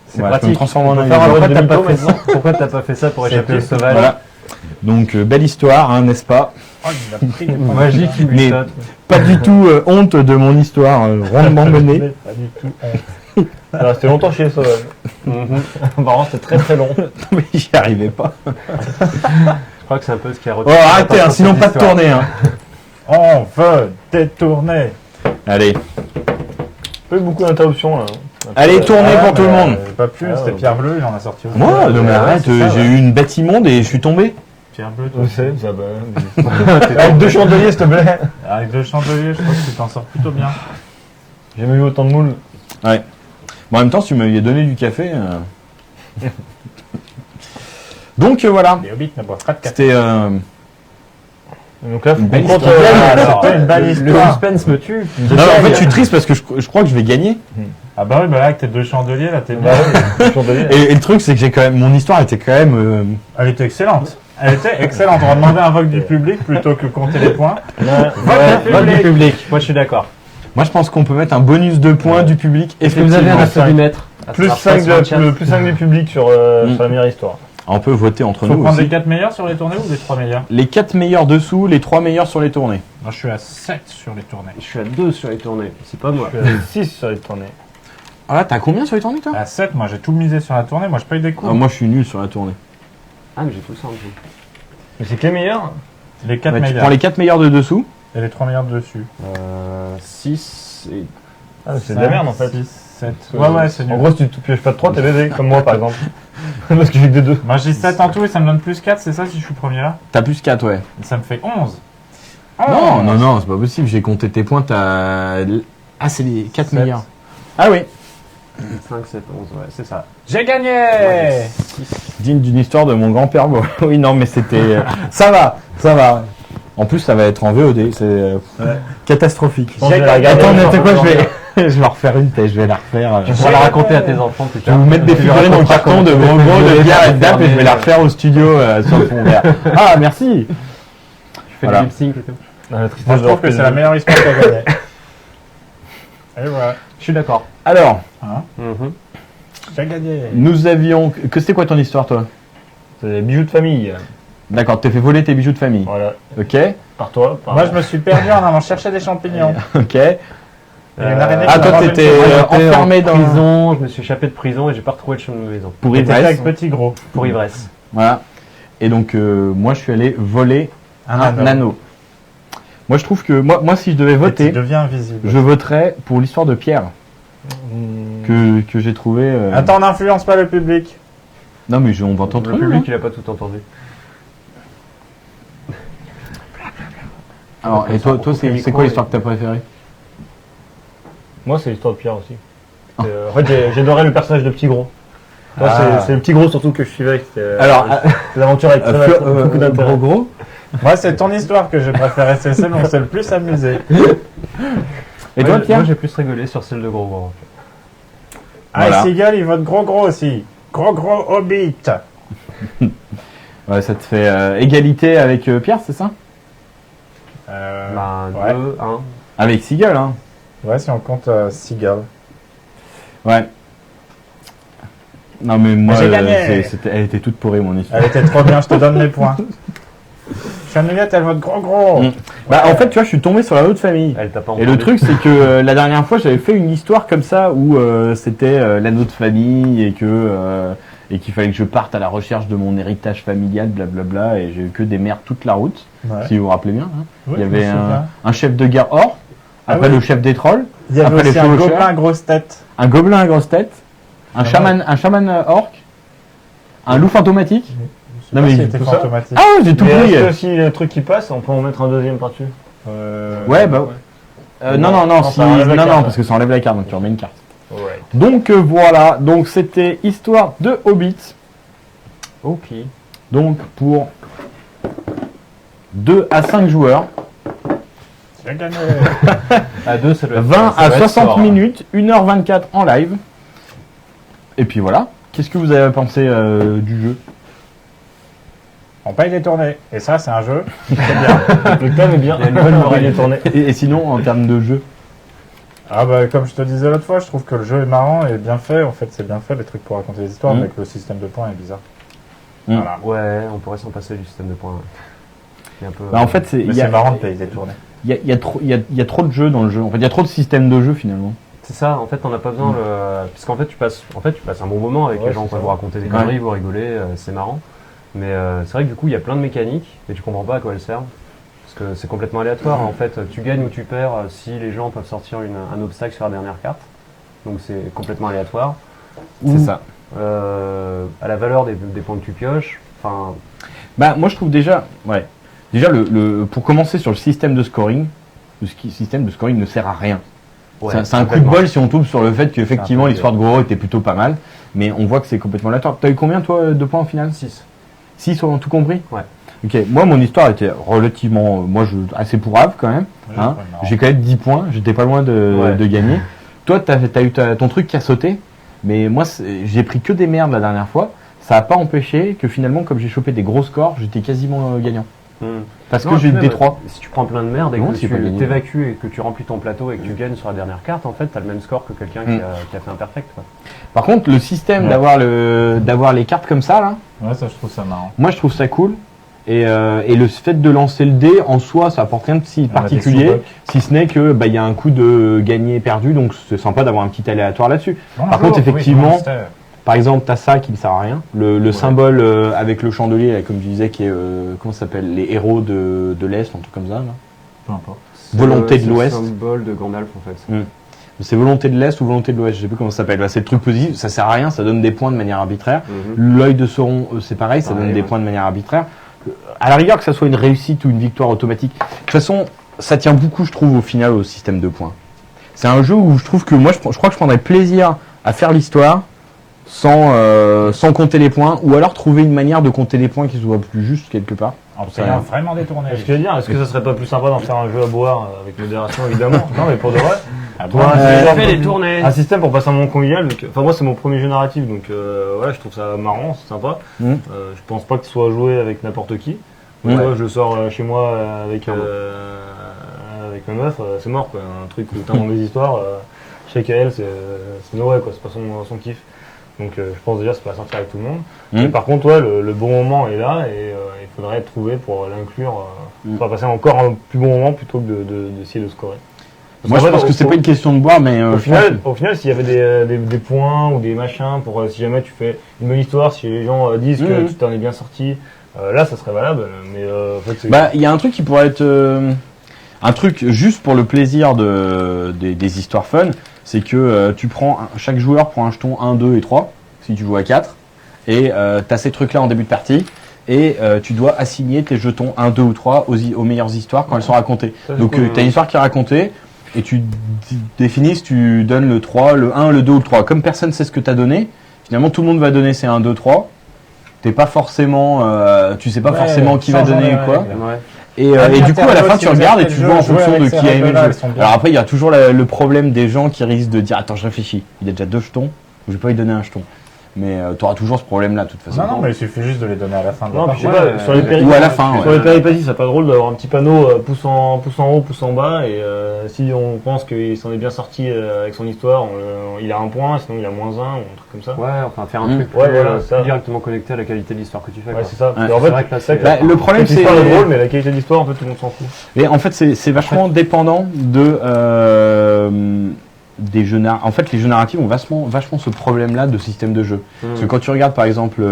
C'est Ouais, je peux me pratique. transformer en On peut faire un invisible. vrai Pourquoi t'as demi-tour pas fait maintenant. ça Pourquoi t'as pas fait ça pour échapper au sauvage? Voilà. Donc, belle histoire, hein, n'est-ce pas? Oh, il a pris des points. Magique, il Mais- saute. Pas du tout honte de mon histoire rondement menée. Pas du tout. Alors, c'était longtemps chez les sauvages. Apparemment, c'était très très long. Mais j'y arrivais pas. Je crois que c'est un peu ce qui a Oh, retenu. arrêtez, hein, sinon pas de tournée. Hein. On veut détourner. Allez. Pas eu beaucoup d'interruptions là. Allez, tournez pour tout le monde. Pas plus, Ah, c'était ouais. Pierre Bleu, il en a sorti aussi. Moi, non mais ouais, arrête, c'est ça, j'ai ouais. eu une bête immonde et je suis tombé. Pierre Bleu, toi. Vous savez, ça va. Avec 2 chandeliers, s'il te plaît. Avec 2 chandeliers, je crois que tu t'en sors plutôt bien. J'ai jamais eu autant de moules. Ouais. Bon, en même temps, si tu m'avais donné du café. Donc voilà, Les hobbits ne boivent pas de café. c'était. Donc là, Une belle on compte, histoire. alors, C'était une belle Le histoire. suspense me tue. Non, en fait, je suis triste parce que je crois que je vais gagner. Ah bah oui, bah là, avec tes 2 chandeliers, là, t'es Bah bien. ouais, le chandelier. Et le truc, c'est que j'ai quand même. Mon histoire était quand même. Elle était excellente. Elle était excellente. On va demander un vote du public plutôt que compter les points. Vote du public. Moi, je suis d'accord. Moi, je pense qu'on peut mettre un bonus de points du public. Est-ce que vous avez un effectivement. applaudimètre Plus 5 du public sur la meilleure histoire. On peut voter entre Faut nous prendre aussi. les 4 meilleurs sur les tournées ou les 3 meilleurs? Les 4 meilleurs dessous, les 3 meilleurs sur les tournées. Moi, je suis à 7 sur les tournées. Je suis à 2 sur les tournées. C'est pas moi. Je suis à 6 sur les tournées. Ah là, t'as combien sur les tournées, toi À 7, moi, j'ai tout misé sur la tournée. Moi, je paye des coups. Moi, je suis nul sur la tournée. Ah, mais j'ai tout ça en dessous. Mais c'est que les meilleurs. Les 4 Ouais, tu meilleurs. prends les 4 meilleurs de dessous. Et les 3 meilleurs de dessus. 6 et... Ah, c'est de la merde en fait. 6, 7. Ouais, c'est En nul. gros, si tu pioches pas de 3, t'es baisé, comme moi par exemple. Parce que j'ai que des 2. Moi, j'ai 7 en tout et ça me donne plus 4, c'est ça si je suis premier là? T'as plus 4, ouais. Ça me fait 11. Non, non, non, c'est pas possible. J'ai compté tes points. T'as. Ah, c'est les 4 Sept. meilleurs. Ah oui. 5, 7, 11, ouais, c'est ça. J'ai gagné! Digne d'une histoire de mon grand-père. Bon, oui, non, mais c'était. Ça va, ça va. En plus, ça va être en VOD. C'est catastrophique. Je vais la regarder. Attends, mais tu sais quoi, je vais en refaire une. Je vais la refaire. Tu pourras la raconter à tes enfants plus Je vais tard. vous mettre des figurines en carton de gros de bière et de dap et je vais la refaire au studio sur le fond vert. Ah, merci. Tu fais Voilà. du lip sync et tout. La Moi, tristesse je trouve que c'est la meilleure histoire que j'ai gagnée. Et voilà. Je suis d'accord. Alors, J'ai gagné. nous avions. Que c'était quoi ton histoire, toi? C'est des bijoux de famille. D'accord, t'es fait voler tes bijoux de famille. Voilà. Ok, Par toi. Par... Moi, je me suis perdu en allant chercher des champignons. ok. Et une araignée Ah, qui toi, m'a mangé t'étais une souris. enfermé dans. prison, je me suis échappé de prison et j'ai pas retrouvé le chemin de maison. Pour J'étais ivresse. avec petit gros. Pour ivresse. Voilà. Et donc, moi, je suis allé voler un anneau. Moi, je trouve que. Moi si je devais Et tu voter, deviens invisible. je voterais pour l'histoire de Pierre. Que j'ai trouvé. Attends, on n'influence pas le public. Non, mais on va entendre Le public, il a pas tout entendu. Alors, et toi, c'est quoi l'histoire que t'as préférée? Moi, c'est l'histoire de Pierre aussi. En fait, j'adorais le personnage de Petit Gros. Moi, Ah. c'est le Petit Gros surtout que je suivais. Alors, c'est l'aventure avec beaucoup d'intérêt. gros. Moi, c'est ton histoire que j'ai préférée. C'est celle où on s'est le plus amusé. Et toi, Pierre? Moi, j'ai plus rigolé sur celle de Gros Gros. Ah, Voilà. et Seagull, il vote gros gros aussi. Gros gros Hobbit. Ouais, ça te fait égalité avec Pierre, c'est ça? Bah, ouais. 2, 1. Avec Seagull, hein. Ouais, si on compte Seagull. Ouais. Non, mais moi, J'ai gagné. elle était toute pourrie, mon histoire. Elle était trop bien, je te donne mes points. Chanouillette, elle vote gros gros. Mm. Bah, en fait, tu vois, je suis tombé sur la autre famille. Elle t'a pas Et le entendu. truc, c'est que la dernière fois, j'avais fait une histoire comme ça où c'était l'anneau de famille et qu'il fallait que je parte à la recherche de mon héritage familial, blablabla, et j'ai eu que des merdes toute la route, Ouais. si vous vous rappelez bien. Hein. Oui, Il y je me avait souviens. un chef de guerre or, Ah après oui. le chef des trolls, Il y avait après les aussi un chevaucheurs. gobelin grosse tête. un gobelin à grosse tête, un Ah chaman orc, un loup fantomatique. Non, mais il était tout ça. fantomatique. Ah ouais, j'ai tout Mais pris. est-ce que si le truc qui passe, on peut en mettre un deuxième par-dessus. Ouais, bah non, Non, ça enlève la carte. parce que ça enlève la carte, donc tu remets une carte. Ouais. Donc voilà, donc c'était histoire de Hobbit. Ok. Donc pour 2 à 5 joueurs, J'ai gagné. À 2, ça doit être 20 ça à doit être 60 fort. minutes, 1h24 en live. Et puis voilà. Qu'est-ce que vous avez pensé du jeu? On paye les tournées. Et ça, c'est un jeu. Le thème est bien. Il y a une bonne morale. Il est tourné. Et sinon, en termes de jeu? Ah bah comme je te disais l'autre fois, je trouve que le jeu est marrant et bien fait. En fait, c'est bien fait les trucs pour raconter des histoires, Mm. mais que le système de points est bizarre. Mm. Voilà. Ouais, on pourrait s'en passer du système de points. Il est un peu, Bah, en fait, c'est Mais il y c'est a, marrant de payer des tournées. il y a trop de jeux dans le jeu. En fait, il y a trop de systèmes de jeu finalement. c'est ça, en fait, on n'a pas besoin puisqu'en fait, tu passes un bon moment avec Ouais, les gens, c'est quoi, ça. vous raconter des conneries, vous rigolez, c'est marrant. Mais c'est vrai que du coup, il y a plein de mécaniques, mais tu comprends pas à quoi elles servent. Parce que c'est complètement aléatoire. En fait, tu gagnes ou tu perds si les gens peuvent sortir un obstacle sur la dernière carte. donc c'est complètement aléatoire. C'est ça. À la valeur des points que tu pioches. Enfin, Bah, moi je trouve déjà, pour commencer sur le système de scoring, système de scoring ne sert à rien. C'est un coup de bol si on tombe sur le fait qu'effectivement l'histoire de Goro était plutôt pas mal, mais on voit que c'est complètement aléatoire. T'as eu combien toi de points au final? 6. 6 en tout compris? Ouais. Ok, moi mon histoire était relativement, assez pourrave quand même. Hein. J'ai quand même 10 points, j'étais pas loin de gagner. Toi t'as eu ton truc qui a sauté, mais moi j'ai pris que des merdes la dernière fois. Ça n'a pas empêché que finalement, comme j'ai chopé des gros scores, j'étais quasiment gagnant. Parce que j'ai eu des 3. Si tu prends plein de merde et Non, que c'est tu pas gagné. t'évacues et que tu remplis ton plateau et que tu gagnes sur la dernière carte, en fait, tu as le même score que quelqu'un qui a fait un perfect. Quoi. Par contre, le système d'avoir les cartes comme ça, là, Ouais, ça, je trouve ça marrant. moi je trouve ça cool. Et le fait de lancer le dé, en soi, ça apporte rien de si particulier, si ce n'est que il y a un coup de gagné et perdu, donc c'est sympa d'avoir un petit aléatoire là-dessus. Par contre, effectivement, par exemple, t'as ça qui ne sert à rien. Le symbole avec le chandelier, là, comme tu disais, qui est comment ça s'appelle, les héros de l'Est, un truc comme ça. Là. Peu importe. Volonté de l'Ouest. C'est le symbole de Gandalf en fait. C'est volonté de l'Est ou volonté de l'Ouest, je sais plus comment ça s'appelle. Bah, c'est le truc positif, ça sert à rien, ça donne des points de manière arbitraire. L'œil de Sauron, c'est pareil, ça donne des points de manière arbitraire. À la rigueur, que ça soit une réussite ou une victoire automatique. De toute façon, ça tient beaucoup, je trouve, au final, au système de points. C'est un jeu où je trouve que moi, je crois que je prendrais plaisir à faire l'histoire sans compter les points, ou alors trouver une manière de compter les points qui soit plus juste quelque part. En payant vraiment détourné. Est-ce que ça serait pas plus sympa d'en faire un jeu à boire avec modération évidemment? Non mais pour de vrai. Toi, Fais les tournées. Un système pour passer un moment convivial. Enfin moi c'est mon premier jeu narratif donc ouais je trouve ça marrant, c'est sympa. Je pense pas que ce soit joué avec n'importe qui. Moi je le sors chez moi avec ma meuf, c'est mort quoi. Un truc où t'inventes des histoires. Je sais qu'elle c'est Noé quoi, c'est pas son kiff. Donc je pense déjà c'est pas sortir avec tout le monde. Mais par contre ouais, le bon moment est là et il faudrait trouver pour l'inclure, pour passer encore un plus bon moment plutôt que d'essayer de scorer. Moi je pense que c'est pas une question de boire, mais au final s'il y avait des points ou des machins pour si jamais tu fais une bonne histoire, si les gens disent que tu t'en es bien sorti, là ça serait valable. Mais en fait il y a un truc qui pourrait être un truc juste pour le plaisir des histoires fun, c'est que chaque joueur prend un jeton 1, 2 et 3, si tu joues à 4, et tu as ces trucs-là en début de partie, et tu dois assigner tes jetons 1, 2 ou 3 aux meilleures histoires quand elles sont racontées. Donc tu as une histoire qui est racontée, et tu définis si tu donnes le 3, le 1, le 2 ou le 3. Comme personne ne sait ce que tu as donné, finalement tout le monde va donner ses 1, 2, 3. T'es pas forcément, tu sais pas forcément qui va donner quoi. Et du coup, à la fin, tu regardes et tu vois en fonction de qui a aimé le jeu. Alors après, il y a toujours le problème des gens qui risquent de dire attends, je réfléchis, il a déjà 2 jetons, je vais pas lui donner un jeton. Mais tu auras toujours ce problème-là, de toute façon. Non, mais il suffit juste de les donner à la fin de la partie. Sur les ou à la fin. Sur les péripéties, c'est pas drôle d'avoir un petit panneau pouce en haut, pouce en bas. Et si on pense qu'il s'en est bien sorti avec son histoire, il a un point, sinon il a -1 ou un truc comme ça. Ouais, enfin faire un truc plus directement connecté à la qualité de l'histoire que tu fais. Ouais, c'est ça. Ouais. En fait, le problème c'est l'histoire est drôle, mais la qualité de l'histoire, en fait, tout le monde s'en fout. Et en fait, c'est vachement dépendant des jeux narratifs. En fait, les jeux narratifs ont vachement ce problème-là de système de jeu. Parce que quand tu regardes, par exemple,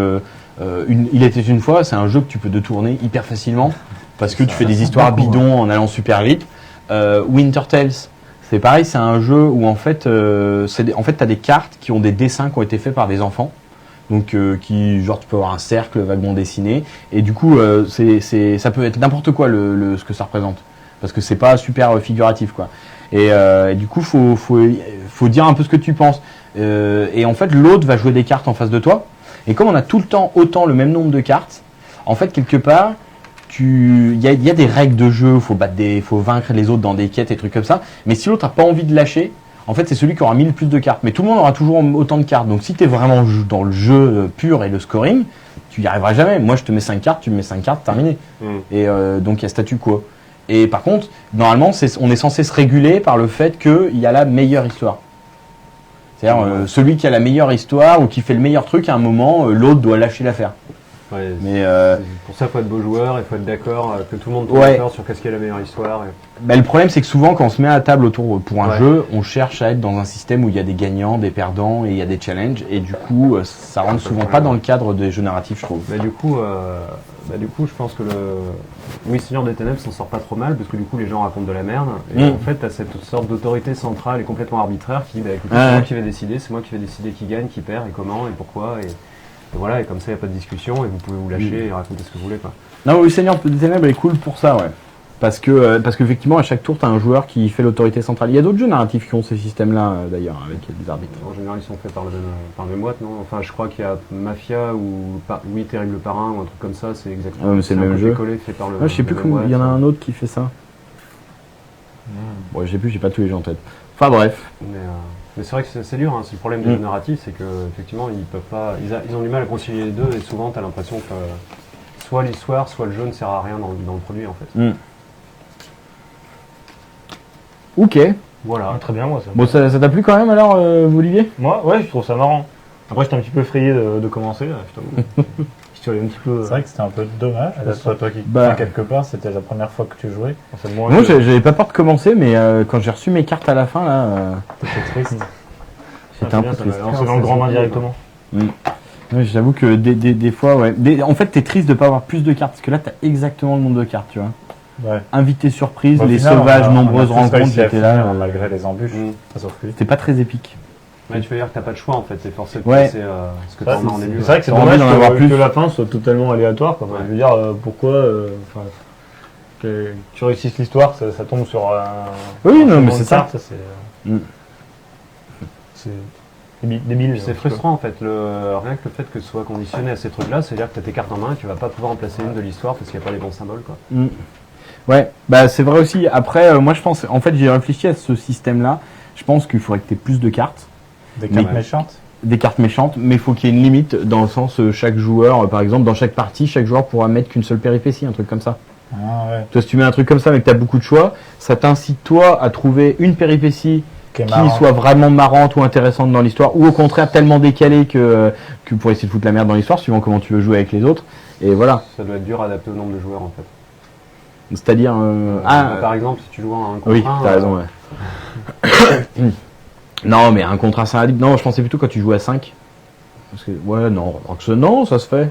Il était une fois, c'est un jeu que tu peux détourner hyper facilement parce que tu fais des histoires bidons en allant super vite. Winter Tales, c'est pareil, c'est un jeu où en fait, t'as des cartes qui ont des dessins qui ont été faits par des enfants. Donc, genre, tu peux avoir un cercle vaguement dessiné, et du coup, ça peut être n'importe quoi ce que ça représente, parce que c'est pas super figuratif, quoi. Et du coup, faut dire un peu ce que tu penses. Et en fait, l'autre va jouer des cartes en face de toi. Et comme on a tout le temps autant le même nombre de cartes, en fait, quelque part, il y a des règles de jeu. Faut vaincre les autres dans des quêtes et trucs comme ça. Mais si l'autre a pas envie de lâcher, en fait, c'est celui qui aura mis le plus de cartes. Mais tout le monde aura toujours autant de cartes. Donc, si tu es vraiment dans le jeu pur et le scoring, tu y arriveras jamais. Moi, je te mets 5 cartes, tu me mets 5 cartes, terminé. Et donc, il y a statu quo. Et par contre, normalement, on est censé se réguler par le fait qu'il y a la meilleure histoire. C'est-à-dire, celui qui a la meilleure histoire ou qui fait le meilleur truc, à un moment, l'autre doit lâcher l'affaire. Ouais, Mais pour ça, il faut être beau joueur, il faut être d'accord, que tout le monde soit Ouais. d'accord sur qu'est-ce qui est la meilleure histoire. bah, le problème, c'est que souvent, quand on se met à table autour pour un Ouais. jeu, on cherche à être dans un système où il y a des gagnants, des perdants et il y a des challenges. Et du coup, ça rentre souvent pas dans le cadre des jeux narratifs, je trouve. Mais du coup, je pense que Oui, Seigneur des Ténèbres s'en sort pas trop mal parce que du coup, les gens racontent de la merde. Et en fait, t'as cette sorte d'autorité centrale et complètement arbitraire qui dit, bah écoutez, c'est moi qui vais décider, c'est moi qui vais décider qui gagne, qui perd et comment et pourquoi. Et voilà, et comme ça, il n'y a pas de discussion et vous pouvez vous lâcher et raconter ce que vous voulez, quoi. Non, oui, Seigneur des Ténèbres est cool pour ça, ouais. Parce qu'effectivement, à chaque tour, tu as un joueur qui fait l'autorité centrale. Il y a d'autres jeux narratifs qui ont ces systèmes-là, d'ailleurs, avec des arbitres. En général, ils sont faits par le même boîte, non? Enfin, je crois qu'il y a Mafia ou Oui, Terrible Parrain ou un truc comme ça, c'est exactement Ouais, mais c'est le même jeu. copié-collé fait par le Ouais, je sais plus la même comment. boîte. Il y en a un autre qui fait ça. Bon, je sais plus, j'ai pas tous les jeux en tête. Enfin, bref. Mais c'est vrai que c'est dur, hein. C'est le problème des jeux narratifs, c'est que effectivement ils peuvent pas, ils ont du mal à concilier les deux et souvent tu as l'impression que soit l'histoire, soit le jeu ne sert à rien dans le produit en fait. Ok. Voilà. Très bien, moi ça. Bon, ça t'a plu quand même alors, Olivier? Moi, ouais, je trouve ça marrant. Après, j'étais un petit peu effrayé de commencer, là, je t'avoue. Je suis allé un petit peu. C'est vrai que c'était un peu dommage. Que ce soit toi qui Bah. quelque part, c'était la première fois que tu jouais. c'est moins Moi, que- j'avais pas peur de commencer, mais quand j'ai reçu mes cartes à la fin, là, T'étais triste. j'étais un peu ça m'a triste. lancé dans le grand bain directement. Ouais, j'avoue que des fois, ouais. En fait, t'es triste de pas avoir plus de cartes, parce que là, t'as exactement le nombre de cartes, tu vois. Ouais. Invité surprise, Au les final, sauvages, on a nombreuses tous rencontres, réussi à j'étais là. finir, malgré les embûches. Sauf lui. C'était pas très épique. Ouais, tu veux dire que t'as pas de choix en fait, c'est forcé de Ouais. passer ce que t'en as en début. C'est vrai que c'est T'as envie dommage d'en avoir que plus. la fin soit totalement aléatoire. Quoi. Ouais. Je veux dire, pourquoi enfin, que tu réussisses l'histoire, ça tombe sur un. Oui, non, un mais de c'est ça. carte, c'est débile. C'est frustrant en fait, rien que le fait que ce soit conditionné à ces trucs-là, c'est-à-dire que tu as tes cartes en main et tu vas pas pouvoir en placer une de l'histoire parce qu'il n'y a pas les bons symboles quoi. Ouais, bah c'est vrai aussi. Après, moi je pense, en fait, j'ai réfléchi à ce système-là. Je pense qu'il faudrait que tu aies plus de cartes, Des cartes Mais- méchantes. des cartes méchantes, mais il faut qu'il y ait une limite dans le sens chaque joueur, par exemple, dans chaque partie, chaque joueur pourra mettre qu'une seule péripétie, un truc comme ça. Ah ouais. Toi, si tu mets un truc comme ça, mais que tu as beaucoup de choix, ça t'incite toi à trouver une péripétie Qui est qui marrant. soit vraiment marrante ou intéressante dans l'histoire, ou au contraire tellement décalée que pour essayer de foutre la merde dans l'histoire, suivant comment tu veux jouer avec les autres. Et voilà. Ça doit être dur à adapter au nombre de joueurs en fait. C'est-à-dire, Par exemple, si tu joues à un contre oui, un, t'as raison. Ouais. Non, mais un contrat syndicate. Non, je pensais plutôt quand tu joues à 5. Parce que, ouais, non, non, ça se fait.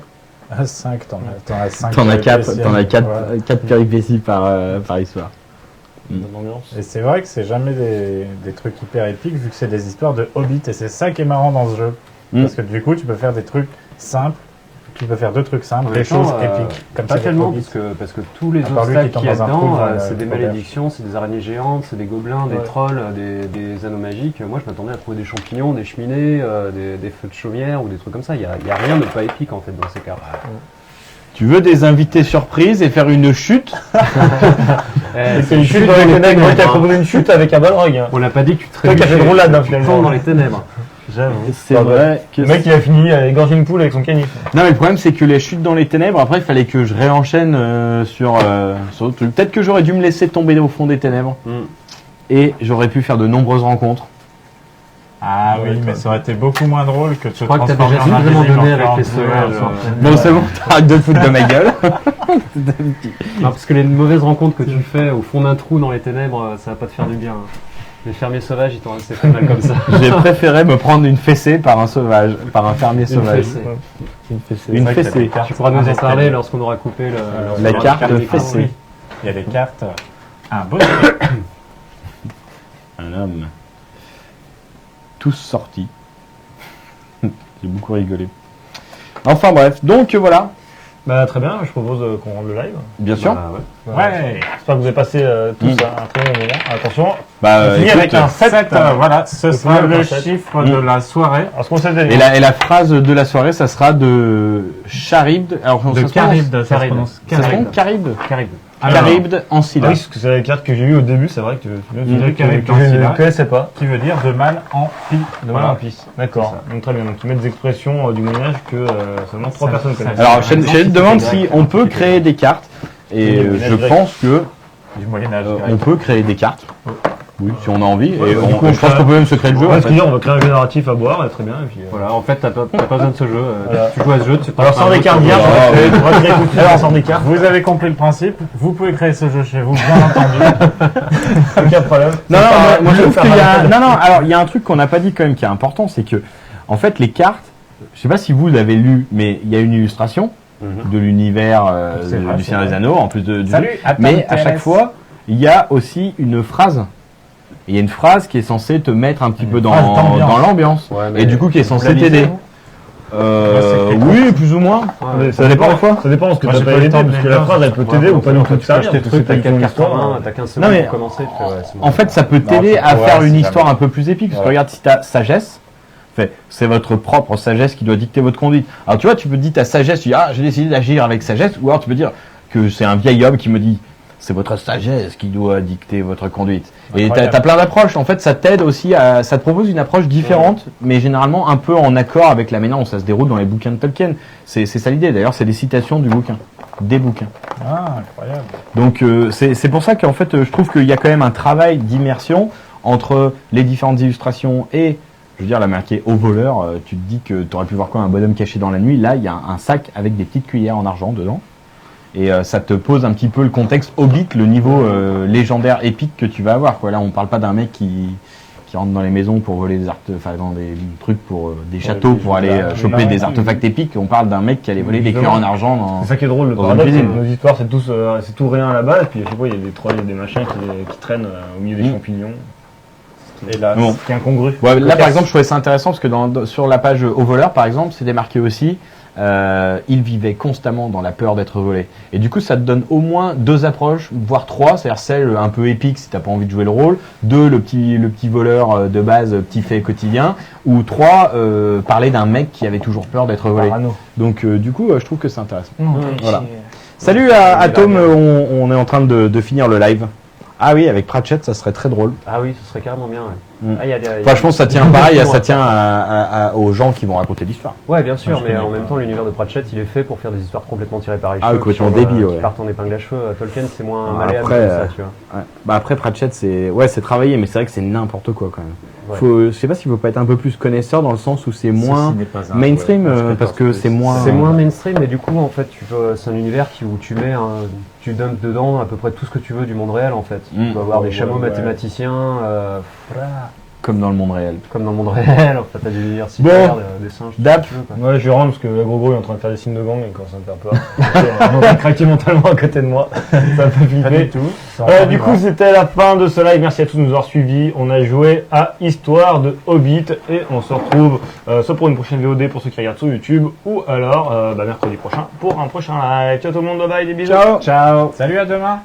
Ah, 5, t'en as 5. T'en as 4 péripéties par histoire. Et c'est vrai que c'est jamais des trucs hyper épiques vu que c'est des histoires de hobbits et c'est ça qui est marrant dans ce jeu. Parce que du coup tu peux faire des trucs simples, tu peux faire deux trucs simples, En des même temps, choses épiques. Comme pas c'est des tellement, hobbits. parce que tous les À part lui obstacles qui tombe qu'il y a dans un dedans, trou dans c'est des l'auberge. malédictions, c'est des araignées géantes, c'est des gobelins, des Ouais. trolls, des anneaux magiques. Moi, je m'attendais à trouver des champignons, des cheminées, des feux de chaumière ou des trucs comme ça. Il y a rien de pas épique en fait dans ces cartes. Tu veux des invités surprises et faire une chute? C'est une chute dans les ténèbres. Moi, t'as proposé une chute avec un balrog. Hein. On n'a pas dit que tu te Toi qui as fait une roulade, hein, tu finalement. tombes dans les ténèbres. J'avoue. C'est vrai que. Le mec, il a fini à égorger une poule avec son canif. Non, mais le problème, c'est que les chutes dans les ténèbres, après, il fallait que je réenchaîne sur d'autres trucs. Peut-être que j'aurais dû me laisser tomber au fond des ténèbres. Et j'aurais pu faire de nombreuses rencontres. Ah oui, mais ça aurait été beaucoup moins drôle que de se Je crois que t'as transformer déjà en suffisamment invisible donné en avec les flanc. sauvages. Bon, c'est bon, t'arrêtes de te foutre de ma gueule. Non, parce que les mauvaises rencontres que tu fais au fond d'un trou dans les ténèbres, ça va pas te faire du bien. hein. Les fermiers sauvages, ils t'ont assez fait mal comme ça. J'ai préféré me prendre une fessée par un sauvage, par un fermier Une sauvage. fessée. Une fessée. Une C'est vrai que t'as fessée. des cartes Tu pourras nous en indépendantes. parler lorsqu'on aura coupé La carte micro. fessée. Il y a des cartes. Un beau. Un homme. Tous sortis. J'ai beaucoup rigolé. Enfin bref, donc voilà, Bah, très bien, je propose qu'on rende le live. bien sûr. Bah, ouais. Ouais. J'espère que vous avez passé tous un très bon moment. Attention. Bah, On finit écoute, avec un 7. 7, voilà, ce sera premier le avec un sept. chiffre de la soirée. Alors, ce qu'on s'est dit. et la phrase de la soirée, ça sera de Charybde. Alors, De ça se prononce- Charybde, ça se Charybde. prononce Ça se prononce Charybde. Caribde. Charybde en Ah oui, syllabe. parce que c'est la carte que j'ai eue au début, c'est vrai que Charybde que en je ne syllabe. connaissais pas. Qui veut dire de mal en pis. De mal en pis. D'accord. Donc très bien. Donc ils mettent des expressions du Moyen-Âge que seulement 3 Ça- personnes ça- connaissent. Alors, Par exemple, je si demande c'est si grec, on peut c'est créer des cartes. Et Oui, je grec. pense que Du Moyen-Âge. on peut créer des cartes. Oui, si on a envie. Et Ouais, bah, du coup, je pense qu'on peut même se créer le jeu. Ouais, en ce fait. qu'il dit, on va créer un jeu narratif à boire, très bien. Et puis, Voilà, en fait, t'as pas besoin de ce jeu. Voilà. Tu joues à ce jeu, tu Alors, sans des cartes vierges, on va créer écouter sans des cartes. Vous avez compris le principe. Vous pouvez créer ce jeu chez vous, bien entendu. Aucun problème. Non, non, moi je je trouve qu'il y a. Non, non, alors il y a un truc qu'on n'a pas dit quand même qui est important, c'est que, en fait, les cartes, je sais pas si vous l'avez lu, mais il y a une illustration de l'univers C'est vrai, du c'est Seigneur des vrai. Anneaux, en plus du Salut, jeu. attends, Mais à chaque TLS. fois, il y a aussi une phrase. Il y a une phrase qui est censée te mettre un petit peu phrase d'ambiance. dans l'ambiance. Ouais, mais Et du coup, qui est censée vous la lisez, t'aider. vous c'est écrit Oui, plus ou moins. Ouais. Ça dépend quoi. Ça dépend de ce que Moi, t'as j'ai pas pas eu le aidé, temps de parce que les la phrase elle peut t'aider ou pas non plus te servir. Tes parce que trucs, c'est t'as 4 une cartes en histoire. main, t'as 15 Non, secondes mais pour commencer. tu fais, ouais, c'est bon. En fait, ça peut t'aider tu à pourrais, faire si une jamais. histoire un peu plus épique. Parce que Ouais. regarde, si t'as sagesse, c'est votre propre sagesse qui doit dicter votre conduite. Alors tu vois, tu peux dire ta sagesse, tu dis j'ai décidé d'agir avec sagesse, ou alors tu peux dire que c'est un vieil homme qui me dit c'est votre sagesse qui doit dicter votre conduite. Et Incroyable. t'as plein d'approches. En fait, ça t'aide aussi ça te propose une approche différente, mais généralement un peu en accord avec la manière dont ça se déroule dans les bouquins de Tolkien. C'est ça l'idée. D'ailleurs, c'est des citations du bouquin, des bouquins. Ah, incroyable. Donc c'est pour ça qu'en fait je trouve qu'il y a quand même un travail d'immersion entre les différentes illustrations et je veux dire la marquée au voleur. Tu te dis que tu aurais pu voir quoi, un bonhomme caché dans la nuit. Là il y a un sac avec des petites cuillères en argent dedans et ça te pose un petit peu le contexte Hobbit, le niveau légendaire épique que tu vas avoir quoi. Là on parle pas d'un mec qui rentre dans les maisons pour voler des artefacts, dans des trucs pour des châteaux pour aller choper des artefacts épiques. On parle d'un mec qui allait voler des cuillères en argent dans... C'est ça qui est drôle, le dans une paradoxe, c'est cuisine. que nos histoires c'est tout rien à la base, et puis je sais pas, il y a des trolls et des machins qui traînent au milieu des champignons. Et là, Bon. Ce qui est incongru. Ouais, là, par exemple, je trouvais ça intéressant parce que sur la page au voleur, par exemple, c'était marqué aussi il vivait constamment dans la peur d'être volé. Et du coup, ça te donne au moins 2 approches, voire 3, c'est-à-dire celle un peu épique si t'as pas envie de jouer le rôle, 2, le petit voleur de base, petit fait quotidien, ou 3, parler d'un mec qui avait toujours peur d'être volé. Parano. Donc, du coup, je trouve que c'est intéressant. Mmh. Voilà. Salut à Tom, on est en train de finir le live. Ah oui, avec Pratchett, ça serait très drôle. Ah oui, ce serait carrément bien. Ouais. Mm. Ah, il y a des- Enfin, je pense que ça tient pareil, ça Ouais. tient aux gens qui vont raconter l'histoire. Ouais, bien sûr, je mais connais en pas. même temps, l'univers de Pratchett, il est fait pour faire des histoires complètement tirées par les Ah, cheveux. complètement qui sont, débiles, ouais. Qui partent en épingle à cheveux. Tolkien, c'est moins Ah, malléable après, que ça, tu vois. Ouais. Bah après Pratchett c'est travaillé, mais c'est vrai que c'est n'importe quoi quand même. Ouais. Je sais pas s'il faut pas être un peu plus connaisseur dans le sens où c'est moins Ceci n'est pas un mainstream poète, parce que c'est moins. C'est moins mainstream, mais du coup, en fait, c'est un univers où tu mets, tu dumpes dedans à peu près tout ce que tu veux du monde réel, en fait. Mm. Tu peux avoir des chameaux ouais. mathématiciens, comme dans le monde réel. comme dans le monde réel. En fait, t'as des universitaires, des singes, tout Dap. ce que tu veux, quoi. Ouais, je rentre parce que la Gros est en train de faire des signes de gang et quand ça me fait peur. On va craquer mentalement à côté de moi. Ça me fait Pas flipper. du tout. Du coup, c'était la fin de ce live. Merci à tous de nous avoir suivis. On a joué à Histoire de Hobbit et on se retrouve soit pour une prochaine VOD pour ceux qui regardent sur YouTube ou alors mercredi prochain pour un prochain live. Ciao tout le monde, bye bye, des bisous. Ciao. Ciao. Salut, à demain.